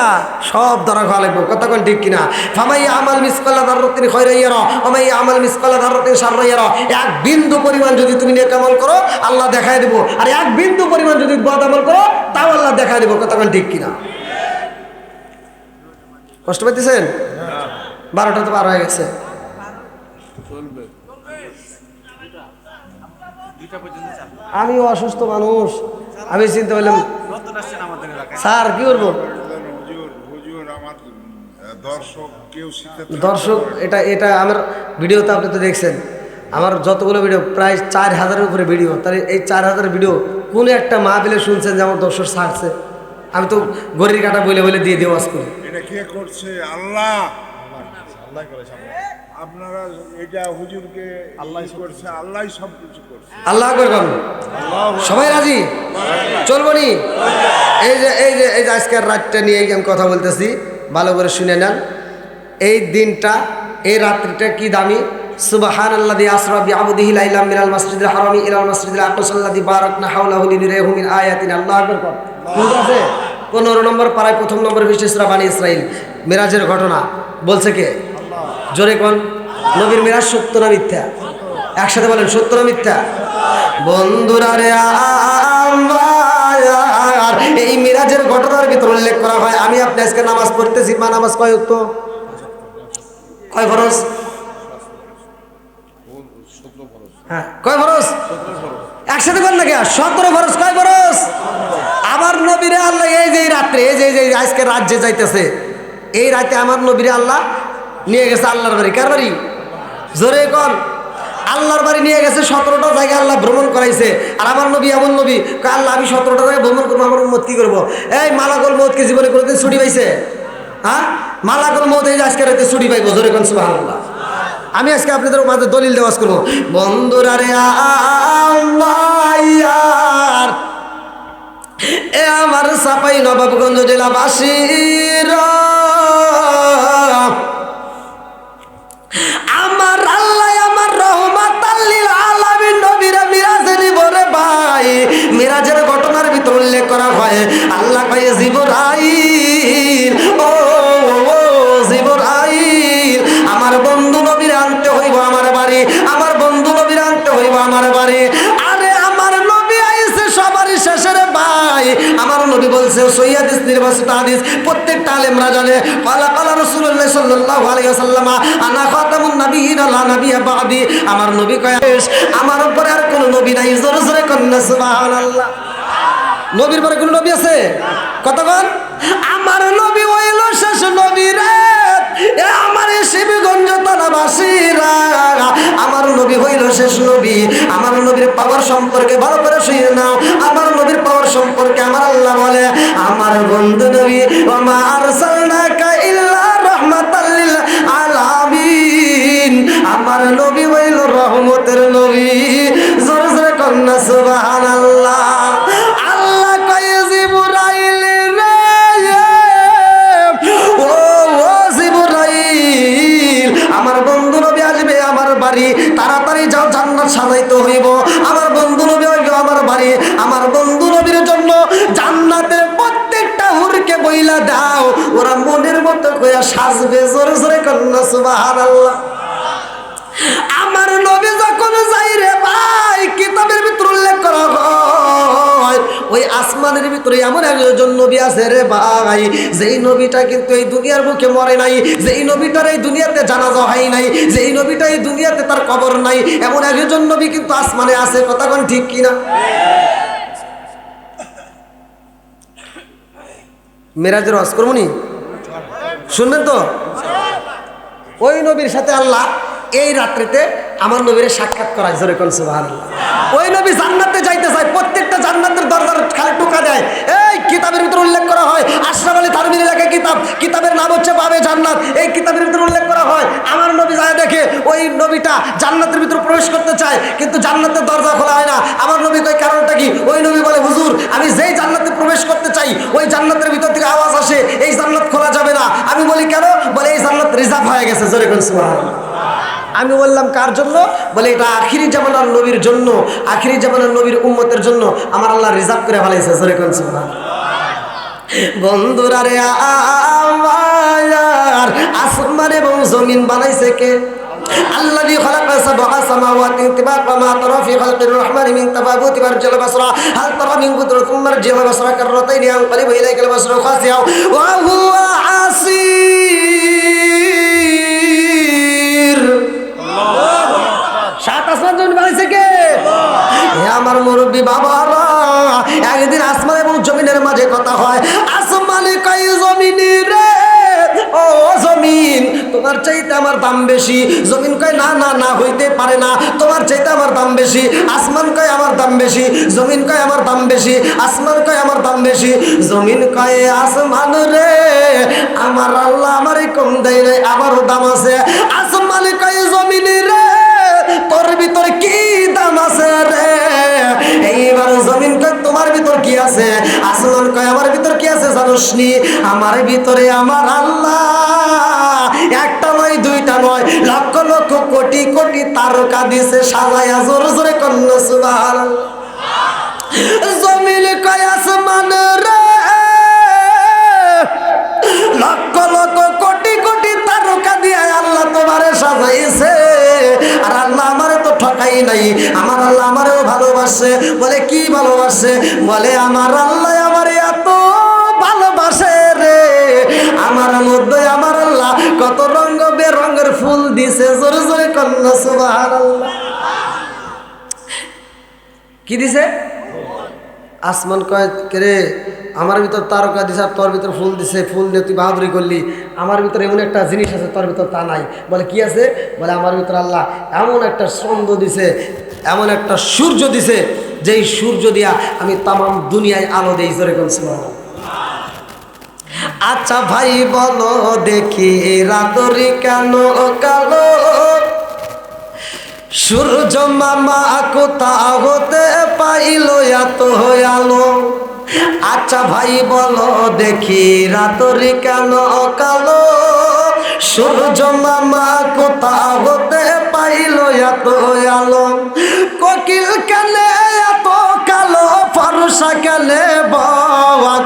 [SPEAKER 1] সব ধরা খাওয়া লাগবো, কতক্ষণ ঠিক কিনা? ফামাইয়া আমাল মিসকালা দাররাতিন খায়রান ইয়ারা ওয়া মাইয়া আমাল মিসকালা দাররাতিন শাররান ইয়ারা। এক বিন্দু পরিমাণ যদি তুমি নেক আমল করো আল্লাহ দেখায় দেবো, আর এক বিন্দু পরিমাণ যদি বদ আমল করো তাও আল্লাহ দেখায় দেবো। কতক্ষণ ঠিক কিনা? কষ্ট পাইতেছেন? 12টা তো পার হয়ে গেছে। আমি অসুস্থ মানুষ, আমি চিন্তা করলাম স্যার কি করবো। দর্শক এটা এটা আমার ভিডিওতে আপনি তো দেখছেন, আমার যতগুলো ভিডিও প্রায় 4000-এর উপরে ভিডিও, তাহলে এই 4000 ভিডিও কোন একটা মাহফিলে শুনছেন যে আমার দর্শক ছাড়ছে? আমি তো ঘড়ির কাঁটা বলে বলে দিয়ে দিয়ে ওয়াজ করি।
[SPEAKER 2] এটা কে করছে? আল্লাহ। আপনারা এটা হুজুরকে আল্লাহ করছে, আল্লাহই সব কিছু করছে।
[SPEAKER 1] আল্লাহ আকবার বলুন। সবাই রাজি? চলবো নি? এই যে এই যে এই যে আজকের রাতটা নিয়ে আমি কথা বলতেছি, ভালো করে শুনে নেন। এই দিনটা, এই রাত্রিটা কি দামি! সুবহানাল্লাযী আসরা বিআবদিহি লাইলাম মিনাল মাসজিদিল হারামি ইলাল মাসজিদিল আকসাল্লাযী বারাকনা হাওলাহু লিনুরিয়াহু মিন আয়াতিনা। আল্লাহু আকবার কর। কোনটা আছে? 15 নম্বর পারায় 1ম নম্বর পৃষ্ঠা সূরা বানী ইসরাঈল, মিরাজের ঘটনা বলছে কে? জোরে কোন? নবীর মিরাজ সত্য না মিথ্যা? একসাথে বলেন, সত্য না মিথ্যা? বন্ধুরা রে আমার এই মিরাজের ঘটনার ভিতর উল্লেখ করা হয়, আমি আপনি আজকে নামাজ পড়তেছি, মা নামাজ কয় ওয়াক্ত? কয় ফরজ? হ্যাঁ, কয় ফরজ? একসাথে বল না কে? 17 ফরজ। কয় ফরজ? আমার নবীরে আল্লাহ এই যে রাত্রে, এই যে আজকে রাত যে যাইতেছে, এই রাতে আমার নবীরে আল্লাহ নিয়ে গেছে আল্লাহর বাড়ি। কার বাড়ি? জোরে কোন? আল্লাহর বাড়ি নিয়ে গেছে। 17টা জায়গা আল্লাহ ভ্রমণ করাইছে। আর আমার নবী এমন নবী, আল্লাহ আমি 17টা জায়গায় ভ্রমণ করবো, আমার উম্মত কি করবো? এই মালাকুল মউতকে জীবনে কোনোদিন ছুটি পাইছে? হ্যাঁ, মালাকুল মউত এই যে আজকে রাতে ছুটি পাইবো। জোরে কোন সুবহানাল্লাহ। আমি আজকে আপনাদের মাঝে দলিল দেওয়াজ করবো। বন্ধুরা রে আমার, এ আমার চাপাই নবাবগঞ্জ জেলাবাসীর, আমার আল্লাহ আমার রহমাতাল লিল আলামিন নবীরা মিরাজে নিবরে ভাই। মিরাজের ঘটনার ভিতর উল্লেখ করা হয়, আল্লাহ কয় জিবরাইল, ও জিবরাইল, আমার বন্ধু নবীর আনতে হইব আমার বাড়ি, আমার বন্ধু নবীর আনতে হইব আমার বাড়ি। আরে আমার নবী আইছে সবারই শেষের ভাই। আমার নবী বলছে, সহিহ হাদিস, নির্বাচিত হাদিস, প্রত্যেকটা আলেমরা জানে, ক্বালা ক্বালা রাসূলুল্লাহ সাল্লাল্লাহু আলাইহি ওয়াসাল্লাম আনা খাতামুন নাবিয়্যিন লা নাবিয়্যা বা'দি। আমার নবী কয় আমার উপরে আর কোনো নবী নাই। জোরে জোরে কন্না সুবহানাল্লাহ। নবীর পরে কোনো নবী আছে? কতক্ষণ? আমার নবী হইল শেষ নবী রে, আমার শিবগঞ্জ থানাবাসীরা, আমার নবী হইল শেষ নবী। আমার নবীর পাওয়ার সম্পর্কে ভালো করে শুনে নাও। আমার নবীর পাওয়ার সম্পর্কে আমার আল্লাহ বলে, আমার বন্ধু নবী, ওয়া মা আরসালনাকা ইল্লা রাহমাতাল লিল আলামিন, আমার নবী হইল রহমতের নবী। জোরে জোরে কন্না সুবহানাল্লাহ। আল্লাহ কয় জিবরাইল রে, ও জিবরাইল, আমার বন্ধু নবী আসবে আমার বাড়ি, তাড়াতাড়ি যাও, জান্নাত সাজাইতে হইব। আমার বন্ধু নবী আসবে আমার বাড়ি, আমার বন্ধু নবীর জন্য জান্নাতের প্রত্যেকটা হুরকে বইলা দাও, ওরা মনের মতো কইয়া সাজবে। জোরে জোরে কন্না সুবহানাল্লাহ। আমার নবী যখন যাই রে ভাই, কিতাবের ভিতর উল্লেখ করা হয়, ওই আসমানের ভিতরে এমন একজন নবী আছে রে ভাই, যেই নবীটা কিন্তু এই দুনিয়ার বুকে মরে নাই, যেই নবীটার এই দুনিয়াতে জানাজা হয় নাই, যেই নবীটা এই দুনিয়াতে তার কবর নাই, এমন একজন নবী কিন্তু আসমানে আছে। কথা কোন ঠিক কিনা? মেরাজের ওয়াজ করবো নি? শুনবেন তো? ওই নবীর সাথে আল্লাহ এই রাত্রিতে আমার নবীর সাক্ষাৎ করায়, জোরে কোন সুবহানাল্লাহ। ওই নবী জান্নাতে যাইতে চায়, প্রত্যেকটা জান্নাতের দরজার খালি টোকা দেয়। এই কিতাবের ভিতরে উল্লেখ করা হয়, আশরাফ আলী থানভীর লেখা কিতাব, কিতাবের নাম হচ্ছে বাবে জান্নাত। এই কিতাবের ভিতরে উল্লেখ করা হয়, আমার নবী যায় দেখে ওই নবীটা জান্নাতের ভিতরে প্রবেশ করতে চায়, কিন্তু জান্নাতের দরজা খোলা হয় না। আমার নবী কয় কারণটা কি? ওই নবী বলে, হুজুর আমি যেই জান্নাতে প্রবেশ করতে চাই ওই জান্নাতের ভিতর থেকে আওয়াজ আসে এই জান্নাত খোলা যাবে না। আমি বলি কেন? বলে এই জান্নাত রিজার্ভ হয়ে গেছে, জোরে কোন সুবহানাল্লাহ। আমি বললাম কার জন্য? বলে এটা আখিরি জামানার নবীর জন্য, আখিরি জামানার নবীর উম্মতের জন্য আমার আল্লাহ রিজার্ভ করে ফেলাইছে, জোরে কোন সুবহানাল্লাহ। বন্ধুরা রে আমার আসমান এবং জমিন বানাইছে কে? الذي خلق سبع سماوات طباقا ما ترى في خلق الرحمن من تفاوت فارجع البصر هل ترى من فطور ثم ارجع البصر كرتين ينقلب اليك البصر خاسئا وهو حسير। সাত আসমান জমিন বানাইছে কে? হে আমার মুরব্বী বাবারা, একদিন আসমান এবং জমিনের মাঝে কথা হয়। আসমানে কয় জমিনে রে, ও জমিন তোমার চাইতে আমার দাম বেশি। জমিন কয় না না না, হইতে পারে না, তোমার চাইতে আমার দাম বেশি। আসমান কয় আমার দাম বেশি, জমিন কয় আমার দাম বেশি, আসমান কয় আমার দাম বেশি। জমিন কয় আসমান রে, আমার আল্লাহ আমারে কম দেয় রে, আমারও দাম আছে। আসমান কয় জমিন রে, তোর ভিতরে কি দাম আছে রে? এইবার জমিন কয় তোমার ভিতর কি আছে? আসমান কয় আমার ভিতর কি আছে জানোস নি? আমার ভিতরে আমার আল্লাহ একটা নয় দুইটা নয় লক্ষ লক্ষ কোটি কোটি তারকা দিছে সাজায়া, জোরে জোরে কন্যা সুবহানাল্লাহ। জমিন কয় আসমান রে, লক্ষ লক্ষ কোটি কোটি তারকা দিয়ে আল্লাহ তোমারে সাজাইছে, আর আল্লাহ আমারে তো ঠকাই নাই। আমার আল্লাহ আমারেও ভালোবাসে। বলে কি ভালোবাসে? বলে আমার আল্লাহ আমারে এত ভালোবাসে রে, আমার মধ্যে আমার আল্লাহ কত রঙ বেরঙের ফুল দিছে, জোরে জোরে কন্যা সুবহানাল্লাহ। কি দিছে? আসমান কয় রে, আমার ভিতর তারকা দিছে আর তোর ভিতর ফুল দিছে, ফুল দিয়ে তুই বাহাদুরি করলি। আমার ভিতরে এমন একটা জিনিস আছে তোর ভিতর তা নাই। বলে কি আছে? বলে আমার ভিতর আল্লাহ এমন একটা চন্দ্র দিছে, এমন একটা সূর্য দিছে, যেই সূর্য দিয়া আমি তামাম দুনিয়ায় আলো দেই, জোরে কোন সুবহানাল্লাহ। আচ্ছা ভাই বলো দেখি রাতরি কেন কালো? সূর্য মামা কোথা হতে পাইল এত আলো? আচ্ছা ভাই বলো দেখি রাতরি কেন কালো? সূর্য মামা কোথা হতে পাইল এত আলো? কোকিল কেনে এত কালো, ফর্সা কেনে বক?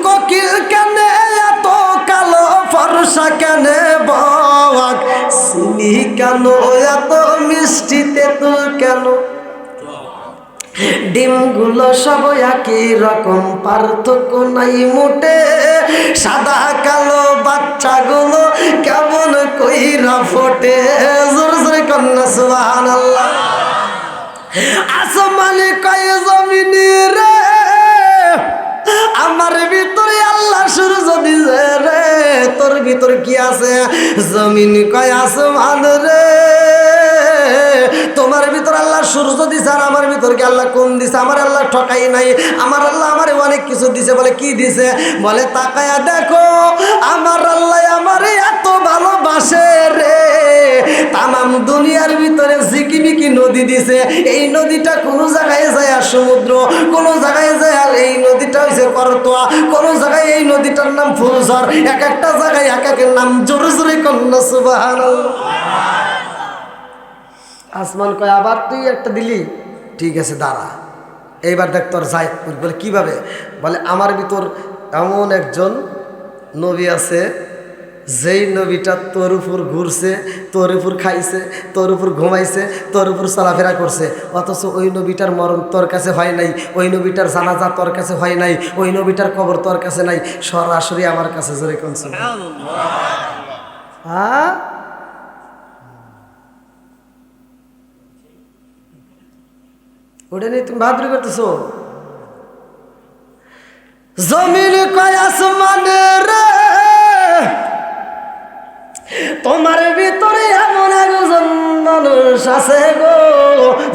[SPEAKER 1] কোকিল কেনে এত কালো, ফর্সা কেনে বক? চিনি কেন এত মিষ্টি তেঁতুল কেন? ডিমগুলো সব একই রকম, পার্থক্য নাই মোটে। সাদা কালো বাচ্চাগুলো কেমন কইরা ফোটে, জোরে জোরে কন্যা সুবহানাল্লাহ। আসমানে কয় জমিনে রে, আমার ভিতরে আল্লাহ সূর্য দিছে রে, তোর ভিতর কি আছে? জমিন কয় আসমান রে, তোমার ভিতর আল্লাহ সূর্য দিছে আর আমার ভিতর কি আল্লাহ কম দিছে? আমার আল্লাহ ঠকাই নাই, আমার আল্লাহ আমারে অনেক কিছু দিছে। বলে কি দিছে? বলে তাকায়া দেখো, আমার আল্লাহ আমারে এত ভালোবাসে রে, তামাম দুনিয়ার ভিতরে ঝিকিমিকি নদী দিছে। এই নদীটা কোন জায়গায় যায় সমুদ্র, কোন জায়গায় যায় আর এই নদীটা হইছে করতোয়া, কোন জায়গায় এই নদীটার নাম ফুলঝড়, এক একটা জায়গায় এক একের নাম, জোরে জোরে কন্যা সুবহানাল্লাহ। আসমান কয় আবার তুই একটা দিলি, ঠিক আছে দাঁড়া, এইবার দেখ তোর যাই। বলে কিভাবে? বলে আমার ভিতর এমন একজন নবী আছে, যেই নবীটা তোর উপর ঘুরছে, তোর উপর খাইছে, তোর উপর ঘুমাইছে, তোর উপর চলাফেরা করছে, অথচ ওই নবীটার মরণ তোর কাছে হয় নাই, ওই নবীটার জানাজা তোর কাছে হয় নাই, ওই নবীটার কবর তোর কাছে নাই, সরাসরি আমার কাছে। জোরে কোন সুবহানাল্লাহ। হ্যাঁ, ওটা নিয়ে তুমি বাহাদুরি করতেছো? জমিন কয় আসমানে রে, তোমার ভিতরে এমন একজন মানুষ আছে গো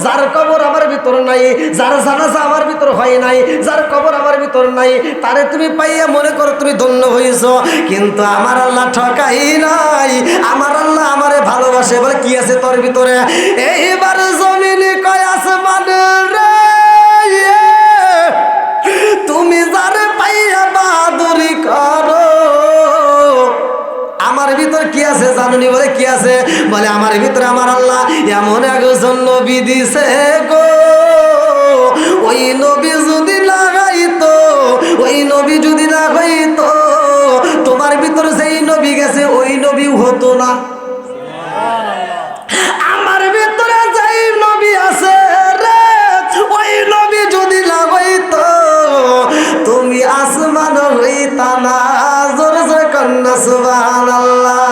[SPEAKER 1] যার কবর আমার ভিতর নাই, যার জানাজা আমার ভিতর হয় নাই, যার কবর আমার ভিতর নাই, তারে তুমি পাইয়া মনে করো তুমি ধন্য হইছ। কিন্তু আমার আল্লাহ ঠকাই নাই, আমার আল্লাহ আমারে ভালোবাসে। বলে কি আছে তোর ভিতরে? এইবার জমিনে কয় আসমান রে, তুমি যারে পাইয়া বাহাদুরি করো। আমার ভিতর কি আছে জানুনি? বলে কি আছে? বলে আমার ভিতরে আমার আল্লাহ এমন একজন নবী দিছে গো, ওই নবী যদি না হইতো, ওই নবী যদি না হইতো, তোমার ভিতরে যেই নবী গেছে ওই নবী হতো না। আমার ভিতরে যেই নবী আছে রে, ওই নবী যদি না হইতো, তুমি আসমান হইতা না। জোরে জোরে কন্যা সুবহানাল্লাহ।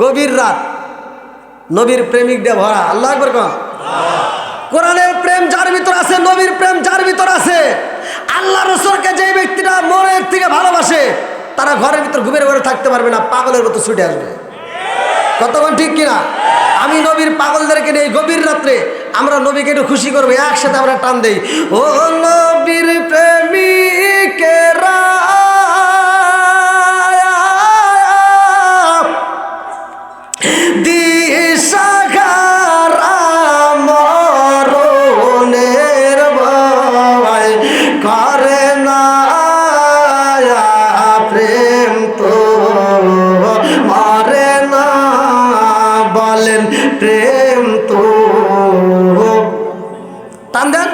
[SPEAKER 1] গভীর রাত, নবীর প্রেমিকদের ভরা। আল্লাহু আকবার কোন। কোরআনের প্রেম যার ভিতর আছে, নবীর প্রেম যার ভিতর আছে, আল্লাহ রাসূলকে যে ব্যক্তিরা মনের থেকে ভালোবাসে, তারা ঘরের ভিতর ঘুমের ঘরে থাকতে পারবে না, পাগলের মতো ছুটে আসবে। কতক্ষণ ঠিক কিনা? আমি নবীর পাগলদেরকে নিয়ে গভীর রাত্রে আমরা নবীকে একটু খুশি করবো, একসাথে আমরা টান দেই। ও নবীর প্রেমিকেরা দিশাহারা মরণের ভয় করে না, প্রেম তো মরে না। বলেন প্রেম তো টান দেন।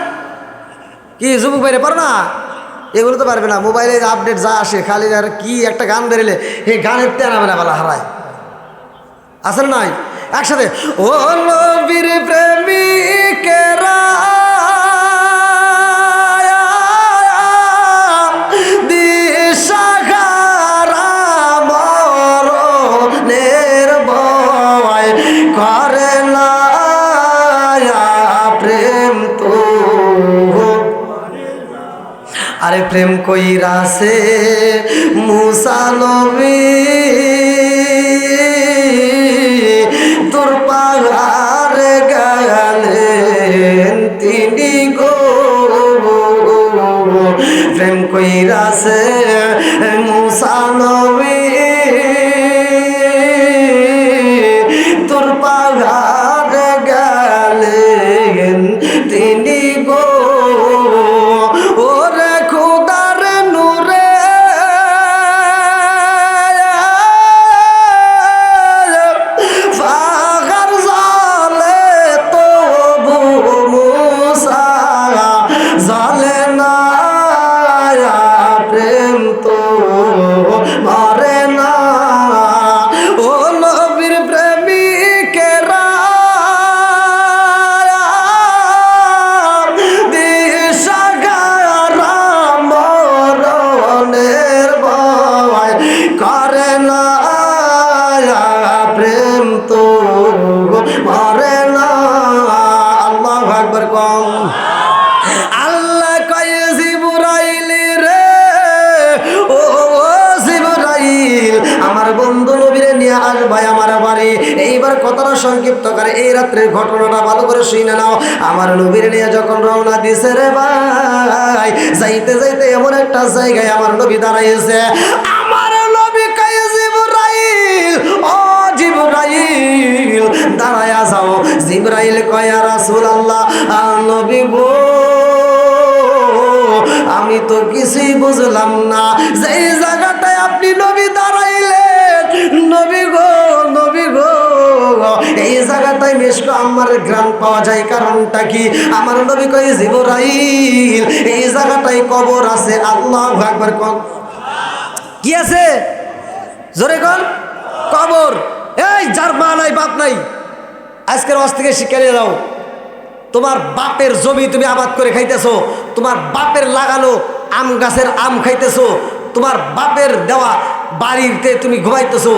[SPEAKER 1] কি যুবক বাইরে পারো না? এগুলো তো পারবে না। মোবাইলে আপডেট যা আসে খালি আর কি একটা গান বেরোলে এই গানের তেনা বেলা বেলা হারায়। আসল নাই একসাথে। ও নবীর প্রেমিকেরা দিশাহারা মরণের ভয় করে না, প্রেম তো। আরে প্রেম কইরাছে মুসা নবী, তোর পাহাড়ে গেলেন তিনি গো। প্রেম কইরাছে মুসা নবী, তোর পাহাড়ে গেলেন তিনি গো। ওরে খোদার নূরে ফাগার জালে তবু মুসা জালে না, প্রেম তো মরে না। ও নবীর প্রেমিকেরা দিশাহারা মরণের ভয় করে না, প্রেম তো মরে না। আল্লাহু আকবার কম। আল্লাহ কয় জিবরাইল রে, ও জিবরাইল আমার বন্ধু নবীরে নিয়ে আসবে আমার বাড়ি। এইবার কথাটা সংক্ষিপ্ত করে এই রাত্রের ঘটনাটা ভালো করে শুনে নাও। আমার নবীরে নিয়ে যখন রওনা দিছে রে ভাই, যাইতে যাইতে এমন একটা জায়গায় আমার নবী দাঁড়াইছে। আমার নবী কয় জিবরাইল, ও জিবরাইল দাঁড়ায়া যাও। জিবরাইল কয় ইয়া রাসূলুল্লাহ, নবী গো আমি তো কিছুই বুঝলাম না, যেই জায়গাটায় আপনি নবী দাঁড়াইলেন, নবী গো নবী গো, এই জায়গাটায় মিশক আমার গ্রাম পাওয়া যায়। কারণটা কি? আমার নবী কয় জিবরাইল এই জায়গাটায় কবর আছে। আল্লাহু আকবার কোন। কি আছে? জোরে কোন। কবর। এই যার মা নাই বাপ নাই, আজকের ওয়াজ থেকে শিক্ষা নিয়ে যাও। তোমার বাপের জমি তুমি আবাদ করে খাইতেছো, তোমার বাপের লাগানো আম গাছের আম খাইতেছো, তোমার বাপের দেওয়া বাড়িতে তুমি ঘুমাইতেছো,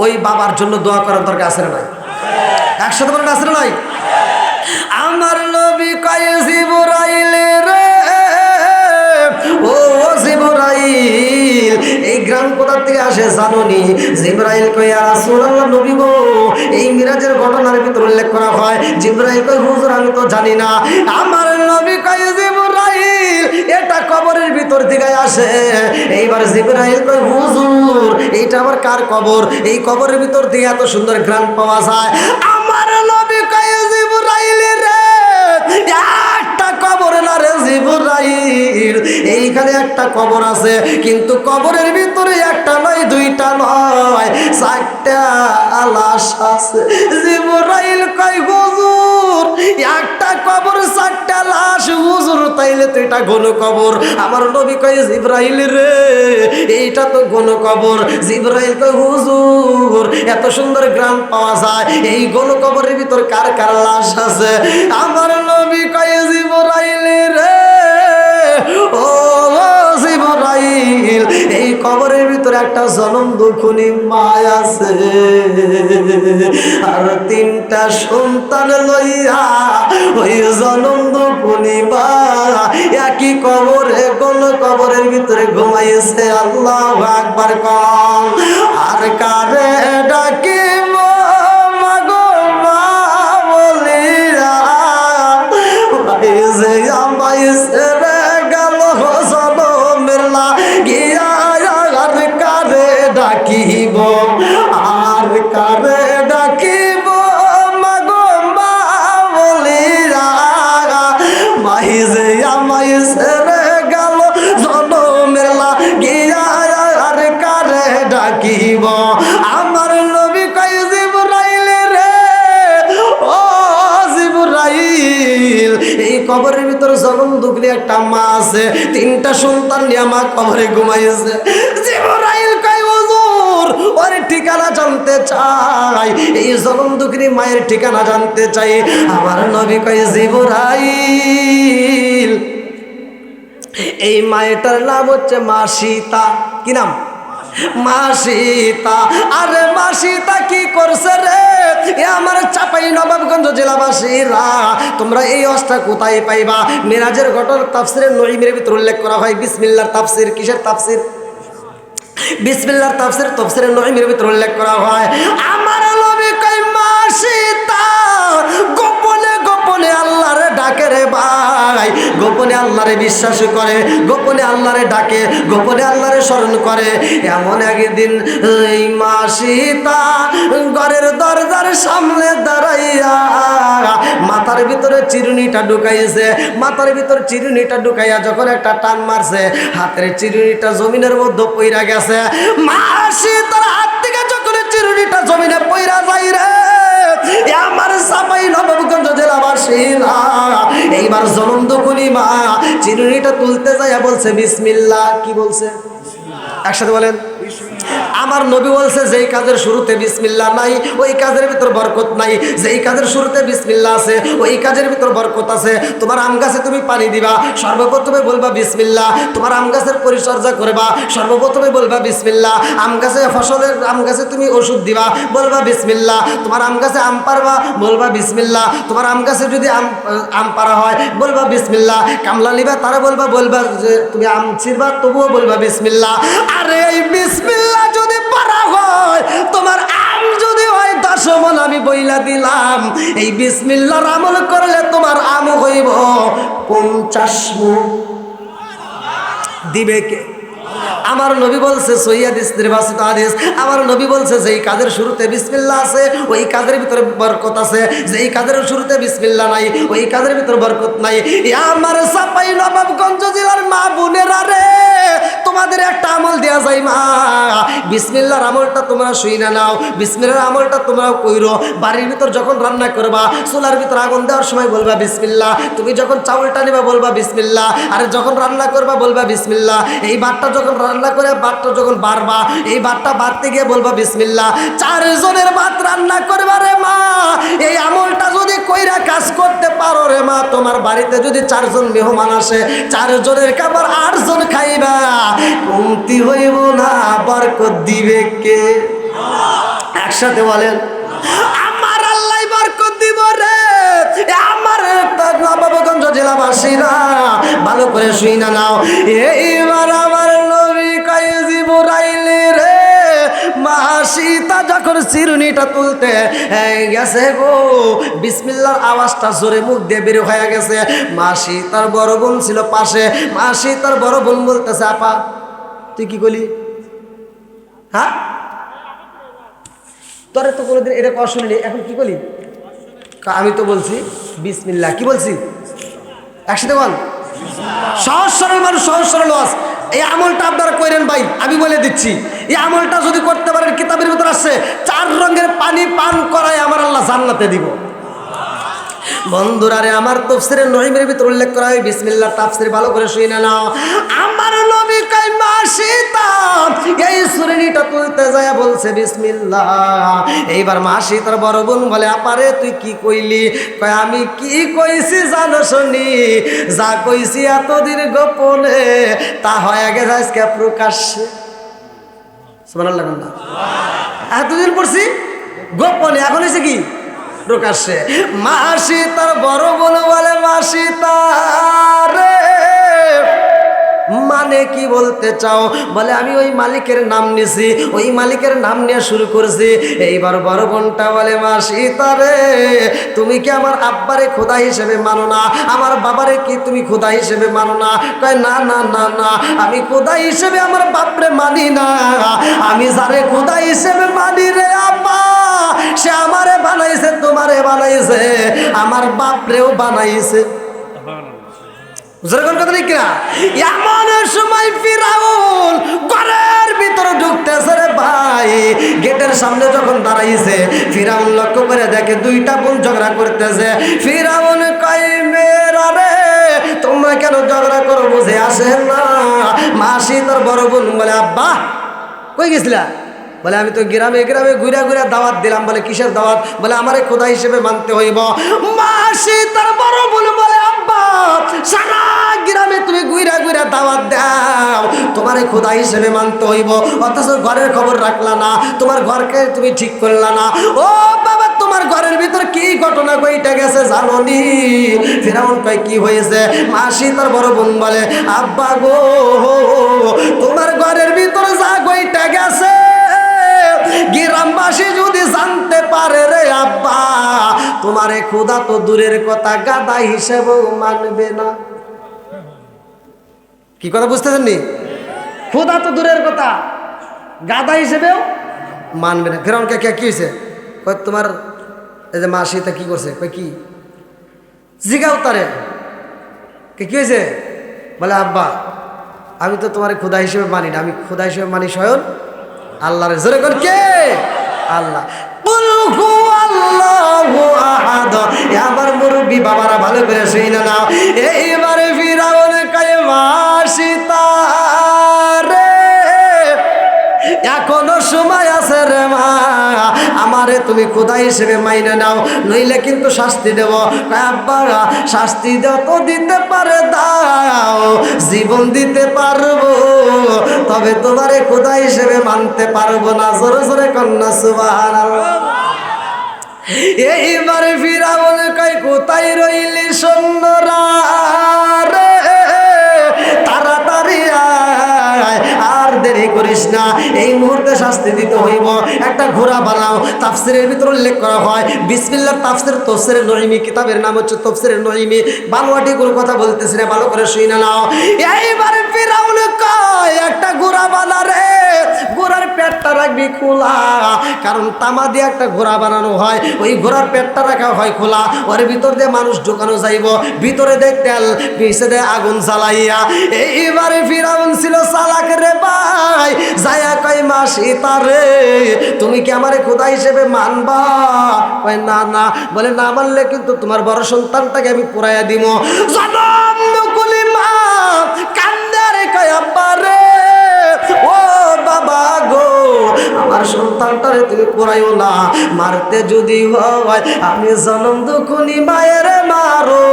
[SPEAKER 1] ওই বাবার জন্য দোয়া করার দরকার আছে না নাই? একসাথে বলেন আছে না নাই? আমার নবী কয় জিবরাইল রে, ও জিবরাইল এই গ্রাম কোথা থেকে আসে জানোনি? জিবরাইল কই ইয়া রাসূলুল্লাহ নবী গো, এই মিরাজের ঘটনার ভিতর উল্লেখ করা হয়। জিবরাইল কই হুজুর আমি তো জানি না। আমার নবী কই জিবরাইল এটা কবরের ভিতর থেকে আসে। এইবার জিবরাইল কই হুজুর এইটা আবার কার কবর? এই কবরের ভিতর থেকে এত সুন্দর ঘ্রাণ পাওয়া যায়। আমার নবী কই জিবরাইল রে একটা কবর না রে জিবরাইল, এইখানে একটা কবর আছে, কিন্তু কবরের ভিতরে একটা নয় দুইটা নয় চারটা লাশ আছে। জিবরাইল কই হুজুর একটা কবর চারটা লাশ হুজুর, তাইলে তো এটা ঘন কবর। আমার নবী কই জিবরাইল রে এইটা তো ঘন কবর। জিবরাইল কই হুজুর এত সুন্দর গ্রাম পাওয়া যায়, এই ঘন কবরের ভিতর কার কার লাশ আছে? আমার নবী কই জিবরাইল রে ও জিবরাইল এই কবরের ভিতরে একটা জনম দুঃখনী মা আছে, আর তিনটা সন্তান লইয়া ওই জনম দুঃখনী মা একই কবরে কোন কবরের ভিতরে ঘুমাইছে। আল্লাহু আকবার কম। আর কারে ডাকি মাগো মা বলিয়া যে আমাইছে রে গেল জনমের লাগিয়া। আর কারে ডাকিব আর কারে ডাকিব মাগো মা বলিয়া মাহি যে আমাইছে রে গেল জনমের লাগিয়া। আর কারে ডাকিব? আমার নবী কই জিবরাইল রে ও জিবরাইল এই কবরের ভিতর জনম দুঃখী একটা মা আছে, তিনটা সন্তান নিয়ে মা কবরে ঘুমাইছে। জিবরাইল কই হুজুর ওর ঠিকানা জানতে চাই, এই জনম দুঃখী মায়ের ঠিকানা জানতে চাই। আমার নবী কই জিবরাইল এই মায়েরটার নাম হচ্ছে মা সীতা। কি নাম? মা সীতা। আরে মা সীতা কি করছে রে? এ আমার চাপাই নবাবগঞ্জ জেলাবাসীরা, তোমরা এই অবস্থা কোথায় পাইবা? মিরাজের ঘটনা তাফসিরে নঈমের ভিতর উল্লেখ করা হয়। বিসমিল্লাহর তাফসির। কিসের তাফসির? বিসমিল্লাহর তাফসির। তাফসিরে নঈমের ভিতর উল্লেখ করা হয় আমার নবী কই মা সীতা গোপনে গোপনে আল্লাহরে ডাকে রে ভাই, গোপনে আল্লাহরে বিশ্বাস করে, গোপনে আল্লাহরে ডাকে, গোপনে আল্লাহরে স্মরণ করে। এমন একদিন এই মা সীতা ঘরের দরজার সামনে দাঁড়াইয়া মাথার ভিতরে চিরুনিটা ঢুকাইছে। মাথার ভিতর চিরুনিটা ঢুকাইয়া যখন একটা টান মারছে, হাতের চিরুনিটা জমিনের মধ্যে পইরা গেছে। মা সীতার হাত থেকে যখন চিরুনিটা জমিনে পইরা যাই রে আমার চাপাই নবাবগঞ্জ জেলাবাসীরা, এইবার জনম দুঃখী মা চিরুনিটা তুলতে যাইয়া বলছে বিসমিল্লাহ। কি বলছে? একসাথে বলেন। আমার নবী বলছে যেই কাজের শুরুতে বিসমিল্লাহ নাই ওই কাজের ভিতর বরকত নাই, যেই কাজের শুরুতে বিসমিল্লাহ আছে ওই কাজের ভিতর বরকত আছে। তোমার আম গাছে তুমি পানি দিবা, সর্বপ্রথমে বলবা বিসমিল্লাহ। তোমার আম গাছের পরিচর্যা করবা, সর্বপ্রথমে বলবা বিসমিল্লাহ। আম গাছে ফসলের আম গাছে তুমি ওষুধ দিবা, বলবা বিসমিল্লাহ। তোমার আম গাছে আম পারবা, বলবা বিসমিল্লাহ। তোমার আম গাছে যদি আম পারা হয় বলবা বিসমিল্লাহ। কামলা নিবা তারা বলবা যে তুমি আম ছিড়বা তবুও বলবা বিসমিল্লাহ। আরে এই বিসমিল্লাহ যদি পারা হয়, তোমার আম যদি হয় 10 মণ, আমি বইলা দিলাম এই বিসমিল্লাহর আমল করলে তোমার আম হইব 50 মণ। দিবে কে? আমার নবী বলছে সহিহ নির্বাচিত হাদিস, আমার নবী বলছে যেই কাজের শুরুতে বিসমিল্লাহ আছে ওই কাজের ভিতরে বরকত আছে, যেই কাজের শুরুতে বিসমিল্লাহ নাই ওই কাজের ভিতরে বরকত নাই। আমার চাপাই নবাবগঞ্জ জেলার মা বোনেরা রে, তোমাদের একটা আমল দেয়া যায় মা, বিসমিল্লাহর আমলটা তোমরা শুই না নাও, বিসমিল্লাহর আমলটা তোমরা কইরো। বাড়ির ভিতর যখন রান্না করবা, চুলার ভিতর আগুন দেওয়ার সময় বলবা বিসমিল্লাহ। তুমি যখন চাউলটা নিবা বলবা বিসমিল্লাহ। আর যখন রান্না করবা বলবা বিসমিল্লাহ। এই বাটটা যখন রান্না করে বাটটা যখন বাড়বা, এই বাটটা বাড়তে গিয়ে বলবা বিসমিল্লাহ। 4 জনের ভাত রান্না করবা রে মা, এই আমলটা যদি কইরা কাজ করতে পারো রে মা, তোমার বাড়িতে যদি 4 জন মেহমান আসে 4 জনের খাবার 8 জন খাইবা, কমতি হইব না, বরকত দিবে কে? একসাথে বলেন আমার আল্লাহ বরকত দিব রে। আমার নবাবগঞ্জ জেলাবাসীরা ভালো করে শুই না নাও। এইবার আমার নবী কয় জিবরাইল মাসিটা যখন চিরুনিটা তুলতে গেছে গো, বিসমিল্লাহর আওয়াজটা জোরে মুখ দিয়ে বের হয়ে গেছে। মাসি তার বড় বোন ছিল পাশে, মাসি তার বড় বোন বলতেছে, আপা তুই কি করলি? হ্যাঁ, তোরে তো কোনোদিন এটা কষ্ট শুনিনি, এখন কি করলি? আমি তো বলছি বিসমিল্লাহ। কি বলছি? একসাথে বল। সহজ সরল মানুষ, সহজ সরল ওয়াজ। এই আমলটা আপনারা করেন ভাই, আমি বলে দিচ্ছি। এই আমলটা যদি করতে পারেন, কিতাবের ভিতর আসছে 4 রঙের পানি পান করায় আমার আল্লাহ জান্নাতে দিব। বন্ধুরা রে, আমার তাফসীরে নঈমের ভিতর উল্লেখ করা হয়, বিসমিল্লাহ তাফসীর ভালো করে শুনে নাও। আমার নবী কয় মাসিতা এই সুরনিটা তুলতে যায় বলছে বিসমিল্লাহ। এইবার মাসি তার বড় বোন বলে, আপারে তুই কি কইলি? কয় আমি কি কইছি জানো শুনি, যা কইছি এতদিন গোপনে তা হয়ে গেছে আজকে প্রকাশ্যে। সুবহানাল্লাহ। এতদিন পড়ছি গোপনে, এখন হয়েছে কি প্রকাশ্যে। মাসি তার বড় বোন বলে, মাসি তারে মানে কি বলতে চাও? বলে আমি ওই মালিকের নাম নিছি, ওই মালিকের নাম নিয়ে শুরু করছি। এইবার বড় বোনটা বলে, মাসি তারে তুমি কি আমার আব্বারে খোদা হিসেবে মানো না? আমার বাবারে কি তুমি খোদা হিসেবে মানো না? কয় না না না না, আমি খোদা হিসেবে আমার বাপরে মানি না, আমি যারে খোদা হিসেবে মানি রে আব্বা, সে আমারে বানাইছে, তোমারে বানাইছে, আমার বাপরেও বানাইছে। যেরকম কথা ঠিক না? এমন সময় ফিরাউন ঘরের ভিতরে ঢুকতেছে রে ভাই। গেটের সামনে যখন দাঁড়াইছে, ফিরাউন লক্ষ্য করে দেখে 2টা বোন ঝগড়া করতেছে। ফিরাউন কয়, মেয়েরা রে তোমরা কেন ঝগড়া করো, বুঝে আসে না? মাসি তার বড় বোন বলে, আব্বা কই গেছিলা? বলে আমি তো গ্রামে গ্রামে ঘুরা ঘুরা দাওয়াত দিলাম। বলে কিসের দাওয়াত? বলে আমারে খোদা হিসেবে মানতে হইব। মাসি তার বড় বোন বলে, আব্বা সারা গ্রামে তুমি ঘুরা ঘুরা দাওয়াত দাও, তোমারে খোদা হিসেবে মানতে হইব, অথচ ঘরের খবর রাখলা না, তোমার ঘরকে তুমি ঠিক করলা না। ও বাবা, তোমার ঘরের ভিতর কি ঘটনা ঘটে গেছে জানো নি? ফিরাউন কয়, কি হয়েছে? মাসি তার বড় বোন বলে, আব্বা গো তোমার ঘরের ভিতর যা ঘটে গেছে গ্রামবাসী যদি জানতে পারে রে আব্বা, তোমারে খোদা তো দূরের কথা গাদা হিসেবেও মানবে না। কি কথা বুঝতেছেন নি? খোদা তো দূরের কথা গাদা হিসেবেও মানবে না। ফেরাউনকে কি হয়েছে? কয় তোমার এই যে মাসি তা কি করছে? কয় কি জিগাও তারে, কি হয়েছে? বলে আব্বা আমি তো তোমার খোদা হিসেবে মানি না, আমি খোদা হিসেবে মানি স্বয়ং আল্লাহর। জোরে কর কে? আল্লাহ। আমার মুরব্বী বাবারা ভালো করে শুনে নাও। এইবারে ফিরাউন কয়, মাসি তারে এখনো সময় আছে রে মা, আমারে তুমি খোদা হিসেবে মাইনে নাও, নইলে কিন্তু শাস্তি দেব। আব্বা শাস্তি যত দিতে পারে দাও, জীবন দিতে পারবো, তবে তোমারে খোদা হিসেবে মানতে পারবো না। জোরে জোরে কন্যা সুবহানাল্লাহ। এইবারে ফিরাউন কয়, কোথায় রইলি সৈন্যরা রে, তাড়াতাড়ি আয়, আর দেরি করিস না, এই মুহূর্তে শাস্তি দিতে হইব। একটা ঘোড়া বানাও। তাফসিরের ভিতর উল্লেখ করা হয়, বিসমিল্লাহ তাফসির তাফসিরে নঈমি, কিতাবের নাম হচ্ছে তাফসিরে নঈমি। বানোয়াটি কোনো কথা বলতেছি না, ভালো করে শুনে নাও। এইবারে ফিরাউন কয়, একটা ঘোড়া বানা রে, ঘোড়ার পেটটা রাখবি খোলা, কারণ তামা দিয়ে একটা ঘোড়া বানানো হয়, ওই ঘোড়ার পেটটা রাখা হয় খোলা, ওর ভিতর দিয়ে মানুষ ঢোকানো যাইব, ভিতরে দেয় তেল, পিছে দেয় আগুন জ্বালাইয়া। এইবারে ফিরাউন ছিল চালাক রে ভাই, যায়া কয়, মাসি তারে তুমি কি আমারে খোদা হিসেবে মানবা? কয় না না। বলে না মানলে কিন্তু তোমার বড় সন্তানটাকে আমি পুরাইয়া দিব। জনম নকুলি মা কান্দে রে, কয় আব্বা রে, ও বাবা গো আমার সন্তানটারে তুমি পুরাইও না, মারতে যদি হয় আমি জনম দুখুনি মায়ের মারো,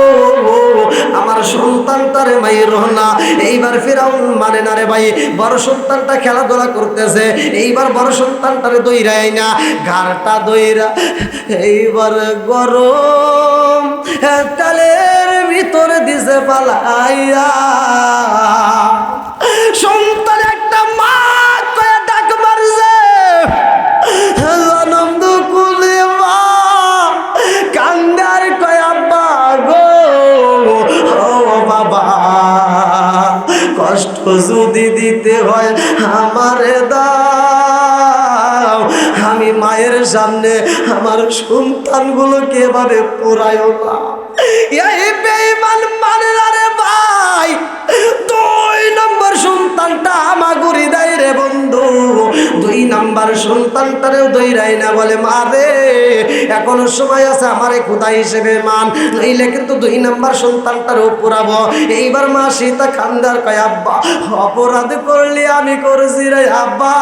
[SPEAKER 1] আমার সন্তানটারে মাইরো না। এইবার ফিরাউন মানে না রে ভাই, বড় সন্তানটা খেলাধুলা করতেছে, এইবার বড় সন্তানটারে দইরাই না, ঘাড়টা দইরা এইবার গরম তালের ভিতরে দিছে পালাইয়া। সন্তান একটা মা কয়ে ডাক মারছে, যদি দিতে হয় আমারে দাও, আমি মায়ের সামনে আমার সন্তানগুলোকে এভাবে পোড়ায়ও না। এই বেঈমান মানে না রে ভাই, 2 নম্বর সন্তানটা আমাগুরি দেয় রে বন্ধু, 2 নম্বর সন্তানটারেও দইরাই না, বলে মা রে এখনো সময় আছে, আমারে খোদা হিসেবে মান, নইলে কিন্তু 2 নম্বর সন্তানটারও পোড়াবো। এইবার মা সীতা কান্দার কয় আব্বা অপরাধ করলে আমি করছি রে আব্বা,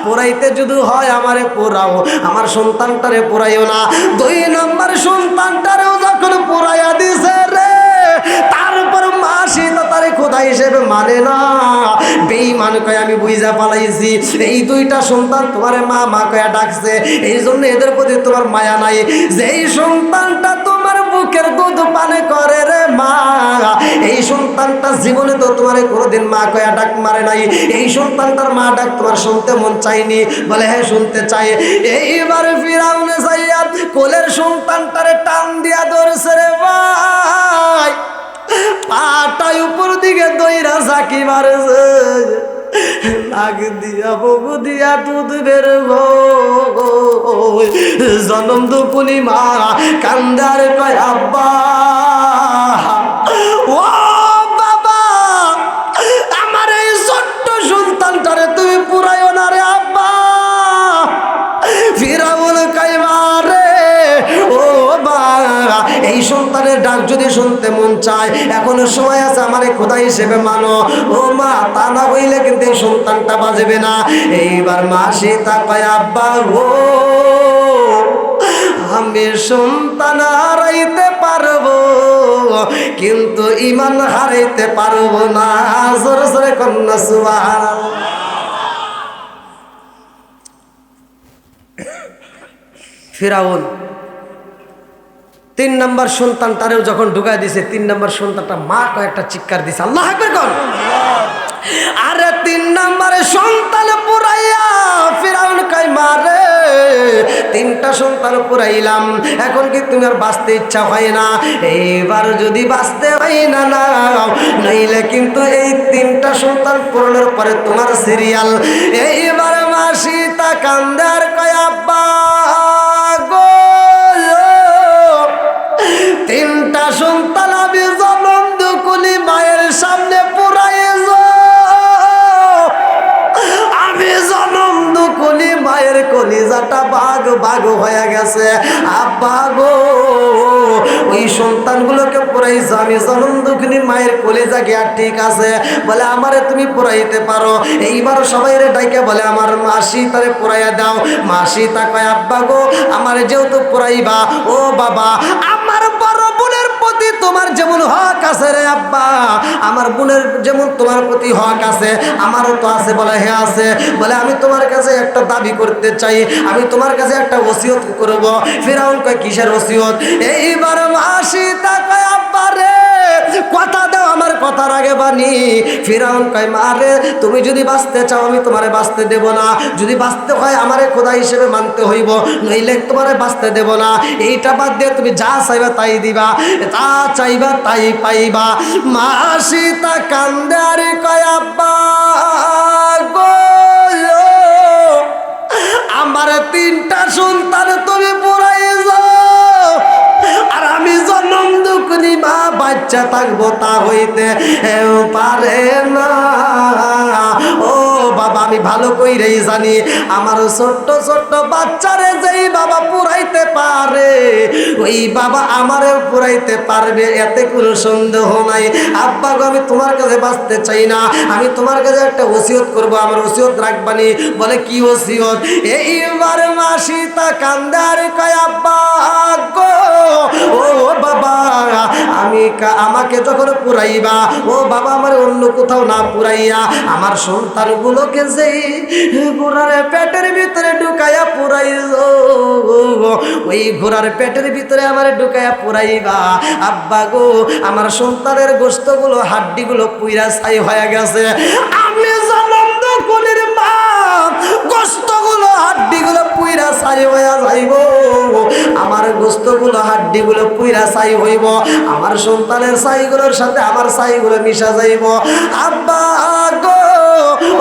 [SPEAKER 1] পোড়াইতে যদি হয় আমারে পোড়াও, আমার সন্তানটারে পোড়াইও না। 2 নম্বর সন্তানটারেও যখন পোড়াইয়া দিছে রে, তারপর মা সীতা তারে খোদা হিসেবে মানে না। বেঈমান কয় আমি বুঝা পালাইছি, এই 2টা সন্তান তোমারে মা মা কয়া ডাকছে, এই জন্য এদের প্রতি তোমার মায়া নাই। যেই সন্তানটা তোমার বুকের দুধ পান করে রে মা, এই সন্তানটা জীবনে তো তোমারে কোনোদিন মা কয়া ডাক মারে নাই, এই সন্তানটার মা ডাক তোমার শুনতে মন চাইনি? বলে হ্যাঁ শুনতে চাই। এইবার ফিরাউনে যাইয়া কোলের সন্তানটারে টান দিয়া ধরছে রে ভাই, পাটাই উপর দিকে দইরা ঝাঁকি মারেছে, নাক দিয়া বুক দিয়া দুধ বের গো, জনম দুকুনি মা কান্দার কয় আব্বা ও বাবা, আমার এই ছোট্ট সন্তানটারে তুমি পুরাইও না রে আব্বা। ফিরাউন কয় মা রে ও বাবা, এই সন্তানের ডাক যদি শুনতে মন চায় এখনো সময় আছে, আমারে খোদা হিসেবে মানো। ও মা তা না হইলে কিন্তু এই সন্তানটা বাজবে না। এইবার মা সীতা কয় আব্বা গো, আমি সন্তান হারাইতে পারবো কিন্তু ঈমান হারাইতে পারবো না। জোরে জোরে কন্যা সুবহানাল্লাহ। ফিরাউন 3 নম্বর সন্তানটারেও যখন ঢুকাই দিছে, 3 নম্বর সন্তানটা মা কয়েকটা চিৎকার দিছে, আল্লাহু আকবার কোন। আরে 3 নম্বরে সন্তান পুরাইয়া ফিরাউন কয় মা রে 3টা সন্তান পুরাইলাম, এখন কি তুমি আর বাঁচতে ইচ্ছা হয় না? এইবার যদি বাঁচতে হয় না না, নইলে কিন্তু এই 3টা সন্তান পূরণের পরে তোমার সিরিয়াল। এইবার মা সীতা কান্দে আর কয় আব্বা গো, 3টা সন্তান আমি জনম দুকুলি মায়ের সামনে পুরাইছ, আমি জনম দুকুলি মায়ের কলিজাটা বাগ বাগ হয়ে গেছে আব্বা গো। ওই সন্তানগুলোকে পুরাইছ, আমি জনম দুকুলি মায়ের কলিজা গিয়া ঠিক আছে, বলে আমারে তুমি পুরাইতে পারো। এইবার সবাই রে ডাইকে বলে আমার মা সীতারে পুরাইয়া দাও। মা সীতা কয় আব্বা গো, আমারে যেহেতু পুরাইবা, ও বাবা আমার বড় বোনের প্রতি তোমার যেমন হক আছে রে আব্বা, আমার বোনের যেমন তোমার প্রতি হক আছে আমারও তো আছে। বলে হ্যাঁ আছে। বলে আমি তোমার কাছে একটা দাবি করতে চাই, আমি তোমার কাছে একটা ওসিয়ত করব। ফিরাউন কয় কিসের ওসিয়ত? এইবার মা সীতা কয় আব্বা রে কথা দাও, আমার কথার আগে বানি। ফিরাউন কয় মা রে তুমি যদি বাঁচতে চাও আমি তোমারে বাঁচতে দেব না, যদি বাঁচতে হয় আমারে খোদা হিসেবে মানতে হইব, নইলে তোমারে বাঁচতে দেব না। এইটা বাদ দিয়ে তুমি যা চাইবা তাই দিবা, যা চাইবা তাই পাইবা। মা সীতা কান্দে আর কয় আব্বা গো, আমার 3টা সন্তান তুমি পুরাইছ, আর আমি জন্ম দুকুনি মা বাচ্চা থাকবো তা হইতে পারে না। ও বাবা আমি ভালো কইরেই জানি আমার ছোট্ট ছোট্ট বাচ্চারে যেই বাবা পুরাইতে পারে ওই বাবা আমারেও পুরাইতে পারবে, এতে কোনো সন্দেহ নাই। আব্বা গো আমি তোমার কাছে বাঁচতে চাই না, আমি তোমার কাছে একটা ওসিয়ত করব, আমার ওসিয়ত রাখবানি। বলে কি ওসিয়ত? এইবার মা সীতা কান্দে আর কয় আব্বা গো, ও বাবা আমাকে যখন পুরাইবা, ও বাবা আমার অন্য কোথাও না পুরাইয়া আমার সন্তানগুলোকে যেই ঘোড়ার পেটের ভিতরে ঢুকাইয়া পুরাইছ, ওই ঘোড়ার পেটের ভিতরে আমার ঢুকাইয়া পুরাইবা। আব্বা গো আমার সন্তানের গোশতগুলো হাড্ডিগুলো পুইরা ছাই হয়ে গেছে, আমি জনম দুকুনির মা গোশতগুলো হাড্ডিগুলো পুইরা ছাই হইয়া যাইব, আমার গোস্তগুলো হাড্ডিগুলো পুইরা ছাই হইব, আমার সন্তানের ছাইগুলোর সাথে আমার ছাইগুলো মিশা যাইব। আব্বা গো,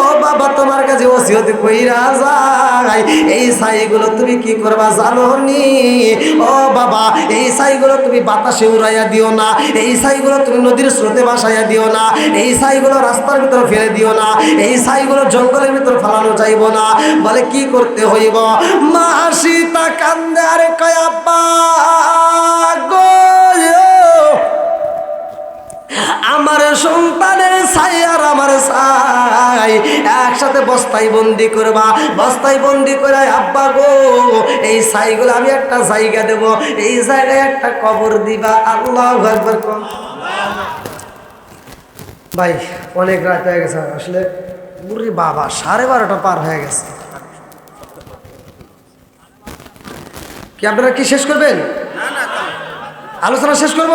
[SPEAKER 1] ও বাবা, তোমার কাছে ওসিয়ত কইরা যায়, এই ছাইগুলো তুমি কি করবা জানো নি? ও বাবা, এই ছাইগুলো তুমি বাতাসে উড়াইয়া দিও না, এই ছাইগুলো তুমি নদীর স্রোতে ভাসাইয়া দিও না, এই ছাইগুলো রাস্তার ভিতরে ফেলে দিও না, এই ছাইগুলো জঙ্গলের ভিতর ফেলানো যাইব না। বলে কি করতে হইব? মা সীতা কান্দে আর কয় আব্বা গো, আমার সন্তানের ছাই আর আমার ছাই একসাথে বস্তায় বন্দি করবা, বস্তায় বন্দি করে আব্বা গো এই ছাইগুলো আমি একটা জায়গা দেব, এই জায়গায় একটা কবর দিবা। আল্লাহু আকবার। ভাই অনেক রাত হয়ে গেছে আসলে, বুড়ি বাবা 12:30 পার হয়ে গেছে। কি আপনারা কি শেষ করবেন? আলোচনা শেষ করব?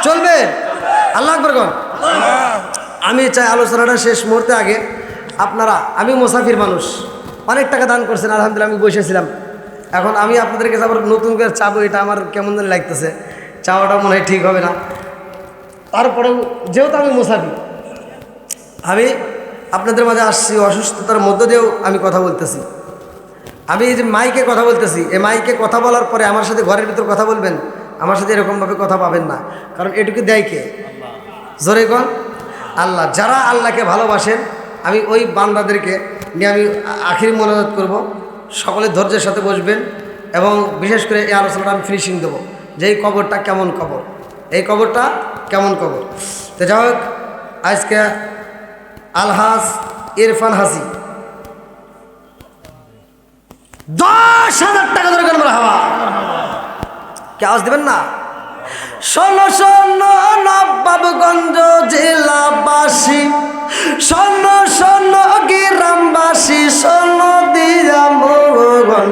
[SPEAKER 1] চলবে? আল্লাহু আকবার। আমি চাই আলোচনাটা শেষ মুহূর্তে আগে আপনারা, আমি মুসাফির মানুষ, অনেক টাকা দান করছেন আলহামদুলিল্লাহ, আমি বসেছিলাম। এখন আমি আপনাদেরকে আবার নতুন করে চাবো, এটা আমার কেমন যেন লাগতেছে, চাওয়াটা মনে হয় ঠিক হবে না। তারপরেও যেহেতু আমি মুসাফির, আমি আপনাদের মাঝে আসছি, অসুস্থতার মধ্য দিয়েও আমি কথা বলতেছি। আমি এই যে মাইকে কথা বলতেছি, এই মাইকে কথা বলার পরে আমার সাথে ঘরের ভিতর কথা বলবেন, আমার সাথে এরকমভাবে কথা পাবেন না, কারণ এটুকু দেয় কে? জোরে কোন? আল্লাহ। যারা আল্লাহকে ভালোবাসেন, আমি ওই বান্দাদেরকে নিয়ে আমি আখির মোনাজাত করব। সকলে ধৈর্যের সাথে বসবেন এবং বিশেষ করে এই আলোচনাটা আমি ফিনিশিং দেবো যে এই কবরটা কেমন কবর, এই কবরটা কেমন কবর। তো যাই হোক, আজকে আলহাজ ইরফান হাসি 10,000 টাকা ধরে কেন হাওয়া কে আওয়াজ দেবেন না? শোনো শোনো নবাবগঞ্জ জেলাবাসী, শোনো শোনো গ্রামবাসী, শোনো দিয়া মগন,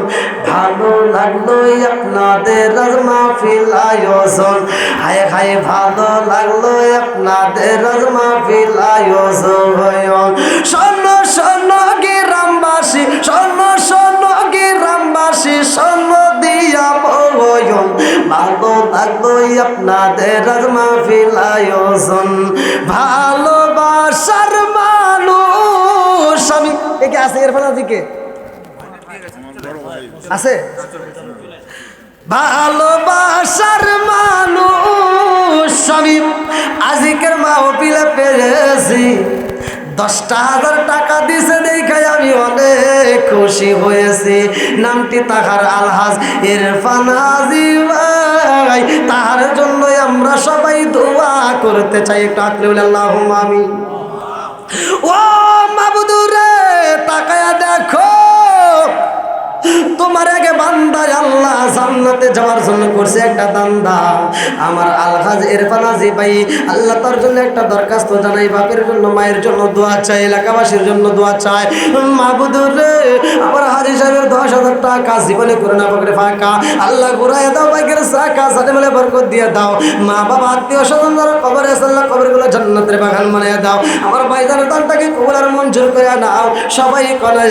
[SPEAKER 1] ভালো লাগলো আপনাদের আজ মাহফিল আয়োজন, হায় হায় ভালো লাগলো আপনাদের আজ মাহফিল আয়োজন। শোনো শোনো গ্রামবাসী, শোনো শোনো গ্রামবাসী, শোনো দিয়া মগন, ভালো লাগলো আপনাদের আজ মাহফিল আয়োজন। ভালোবাসার মানুষ আমি একে আছে, ইরফান আজিকে আছে, ভালোবাসার মানুষ আমি আজিকের মাহফিলে পেয়েছি। 10,000 টাকা দিছে দেখাই আমি অনেক খুশি হয়েছি। নামটি তাহার আলহাজ ইরফান হাজি ভাই, তাহার জন্য আমরা সবাই দোয়া করতে চাই। একটু আঁকলে বলে আল্লাহুম্মা আমিন। ও মাবুদুরে তাকায়া দেখো, তোমার আগে বান্দায় আল্লাহ জান্নাতে যাওয়ার জন্য করছে একটা দান্দা। আমার আলহাজ ইরফান হাজি ভাই, আল্লাহ তার জন্য একটা দরখাস্ত জানাই, বাপের জন্য মায়ের জন্য দোয়া চাই, এলাকাবাসীর জন্য দোয়া চাই। মাহবুদুর রে, আমার হাজি সাহেবের 10,000 টাকা জীবনে করে না পকেটে ফাঁকা, আল্লাহ ঘুরাই দাও, বাইকের চাকা সাথে মিলে বরকত দিয়ে দাও। মা বাবা আত্মীয় স্বজন যারা কবরে আছে, আল্লাহ কবরগুলো জান্নাতের বাগান বানিয়ে দাও। আমার ভাইজানের দানটাকে কবুল আর মঞ্জুর করে নাও, সবাই বলে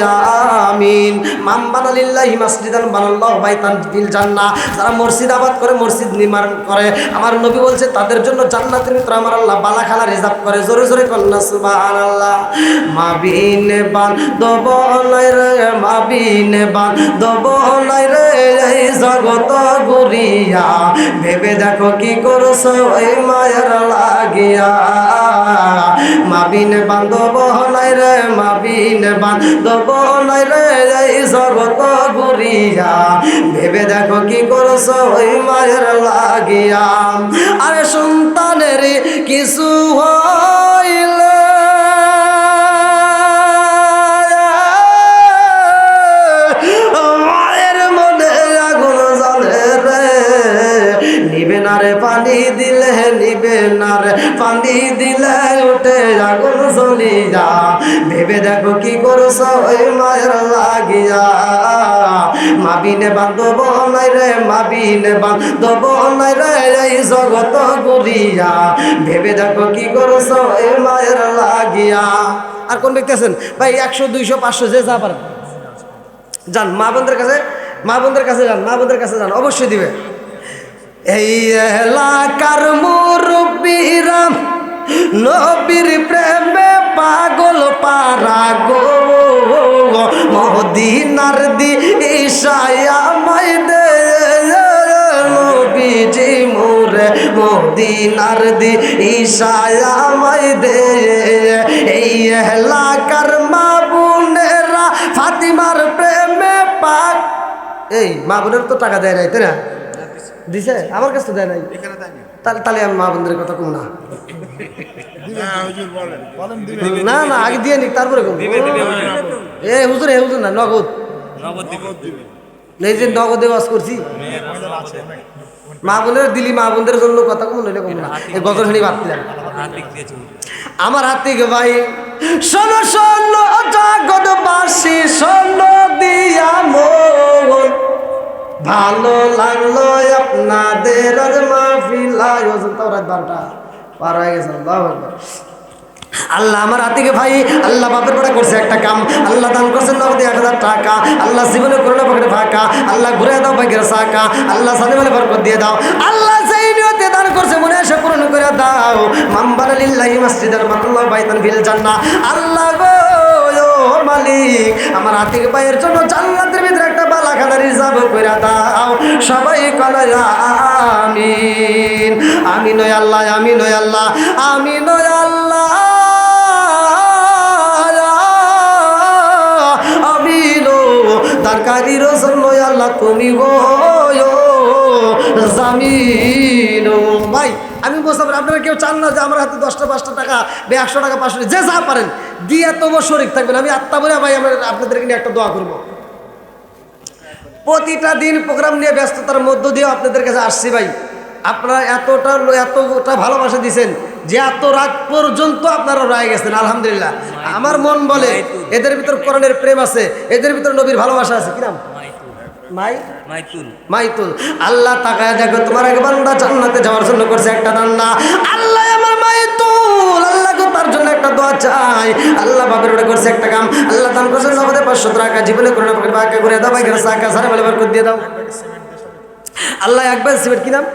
[SPEAKER 1] আমিন। মান বানালিল্লাহি মাসজিদান বানাল্লাহু বাইতান ফিল জান্নাহ, যারা মসজিদ আবাদ করে, মসজিদ নির্মাণ করে, আমার নবী বলছে তাদের জন্য জান্নাতের ভিতরে আমার আল্লাহ বালাখানা রিজার্ভ করে। জোরে জোরে কন্যা সুবহানাল্লাহ। মাবিনে বান দব নাই রে, মাবিনে বান দব নাই রে, এই জগত ঘুরিয়া ভেবে দেখো কি করছো ওই মায়ের লাগিয়া। মাবিনে বান দব নাই রে, মাবিনে বান দব নাই রে, এই জগত ঘুরিয়া ভেবে দেখো কি করছো ওই মায়ের লাগিয়া। আরে সন্তানের কিছু হইলে মায়ের মনে আগুন জ্বলে রে, নিবে না রে পানি দিলে, নিবে না রে পানি দিলে উঠে আগুন জ্বলিয়া। ভেবে দেখো কি করছো ওই মায়ের লাগিয়া। মাবিনে বান্ধব নাই রে, মাবিনে বান্ধব নাই রে, এই জগত ঘুরিয়া ভেবে দেখো কি করছো ওই মায়ের লাগিয়া। আর কোন ব্যক্তি আছেন ভাই? 100, 200, 500 যে যা পারেন যান মা বোনদের কাছে যান, মা বোনদের কাছে যান, অবশ্যই দিবে। এই এলাকার মুরব্বীরা নবীর প্রেমে পাগল পারা গো, মদিনার দিশায় আমায় দে নবীজি মোরে, মদিনার দিশায় আমায় দে। এই এলাকার মা বোনেরা ফাতিমার প্রেমে পাগ, এই মা বোনের তো টাকা দেয় নাই তাই না? দিছে? আমার কাছে তো দেয় নাই। তাহলে আমি মা বোনদের কথা কম না। না না, আগে দিয়ে নিক তারপরে কম। এ হুজুর না, নগদ এই যে নগদে বাস করছি। মা বোনের দিলি, মা বোনদের জন্য কথা কম নইলে কম না। এই গজল হানি বাদ দিলাম আমার হাত থেকে ভাই। শোনো শোনো জগৎবাসী, শোনো দিয়া মন, ভালো লাগলো আপনাদের মাহফিল। রাত 12টা পার হয়ে গেছে। আল্লাহ আমার হাতিকে ভাই, আল্লাহ বাপের পড়া করছে একটা কাম, আল্লাহ দান করছেন নগদে 1000 টাকা। আল্লাহ জীবনে করোনা পকেটে ফাঁকা, আল্লাহ ঘুরে দাও ভাগ্যের চাকা, আল্লাহ সাথে বলে বরকত দিয়ে দাও। আল্লাহ যেই নিয়তে দান করছে মনে এসে পূরণ করে দাও। মামবানা লিল্লাহি মাসজিদান মাকাল্লাহু বাইতান ফিল জান্নাহ। আল্লাহ গো মালিক, আমার আতিক ভাইয়ের জন্য জান্নাতের ভিতরে একটা বালাখানা রিজার্ভ করে দাও। সবাই কয় আমিন। আমিন ওই আল্লাহ, আমিন ওই আল্লাহ, আমিন ওই আল্লাহ, আমিন ও দরকারির জন্য আল্লাহ তুমি গো জামিন। ভাই আমি বুঝতে পারি আপনারা কেউ চান না যে আমার হাতে 10টা 5টা টাকা বা 100 টাকা 500 যে যা পারেন দিয়ে তবু শরীর থাকবেন। আমি আত্মা বলে ভাই আমরা আপনাদেরকে নিয়ে একটা দোয়া করবো। প্রতিটা দিন প্রোগ্রাম নিয়ে ব্যস্ততার মধ্য দিয়ে আপনাদের কাছে আসছি ভাই। আপনারা এতটা ভালোবাসা দিয়েছেন যে এত রাত পর্যন্ত আপনারা রয়ে গেছেন। আলহামদুলিল্লাহ। আমার মন বলে এদের ভিতর কোরআনের প্রেম আছে, এদের ভিতর নবীর ভালোবাসা আছে। কি নাম? মাইতুল। আল্লাহ তাকায় দেখো তোমার এক বান্দা জান্নাতে যাওয়ার জন্য করছে একটা দান্না। আল্লাহ আমার মাইতুল, আল্লাহ তার জন্য একটা দোয়া চাই। আল্লাহ বাপের ওটা করছে একটা কাম, আল্লাহ দান করছে নগদে 500 টাকা। জীবনে করে না পকেট বাঁকা করে দাও, বাইকের চাকা সারা বলে বরকত দিয়ে দাও। আল্লাহ একবার সিমেন্ট কি নাম?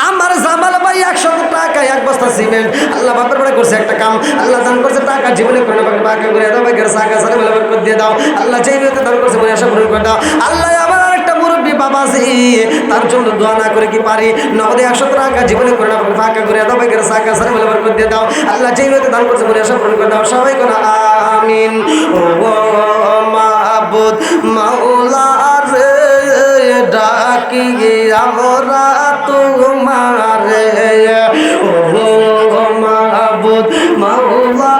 [SPEAKER 1] আমার জামাল ভাই 100 টাকা 1 বস্তা সিমেন্ট। আল্লাহ বাপের পরে করছে একটা কাম, আল্লাহ দান করছে টাকা। জীবনে করে না পকেট বাঁকা করে দাও, বাইকের চাকা সারা বলে বরকত দিয়ে দাও। আল্লাহ যেই নিয়তে দান করছে মনে আশা পূরণ করে দাও। আল্লাহ আমার আরেকটা মুরব্বী বাবাজি, তার জন্য দোয়া না করে কি পারি? নগদে 100 টাকা। জীবনে করে না পকেট বাঁকা করে দাও, বাইকের চাকা সারা বলে বরকত দিয়ে দাও। আল্লাহ যেই নিয়তে দান করছে মনে আশা পূরণ করে দাও। সবাই কোন আমিন। ও মাহবুদ মাওলা রে, ডাকি আমরা তোমারে, ও মাহবুদ মাওলা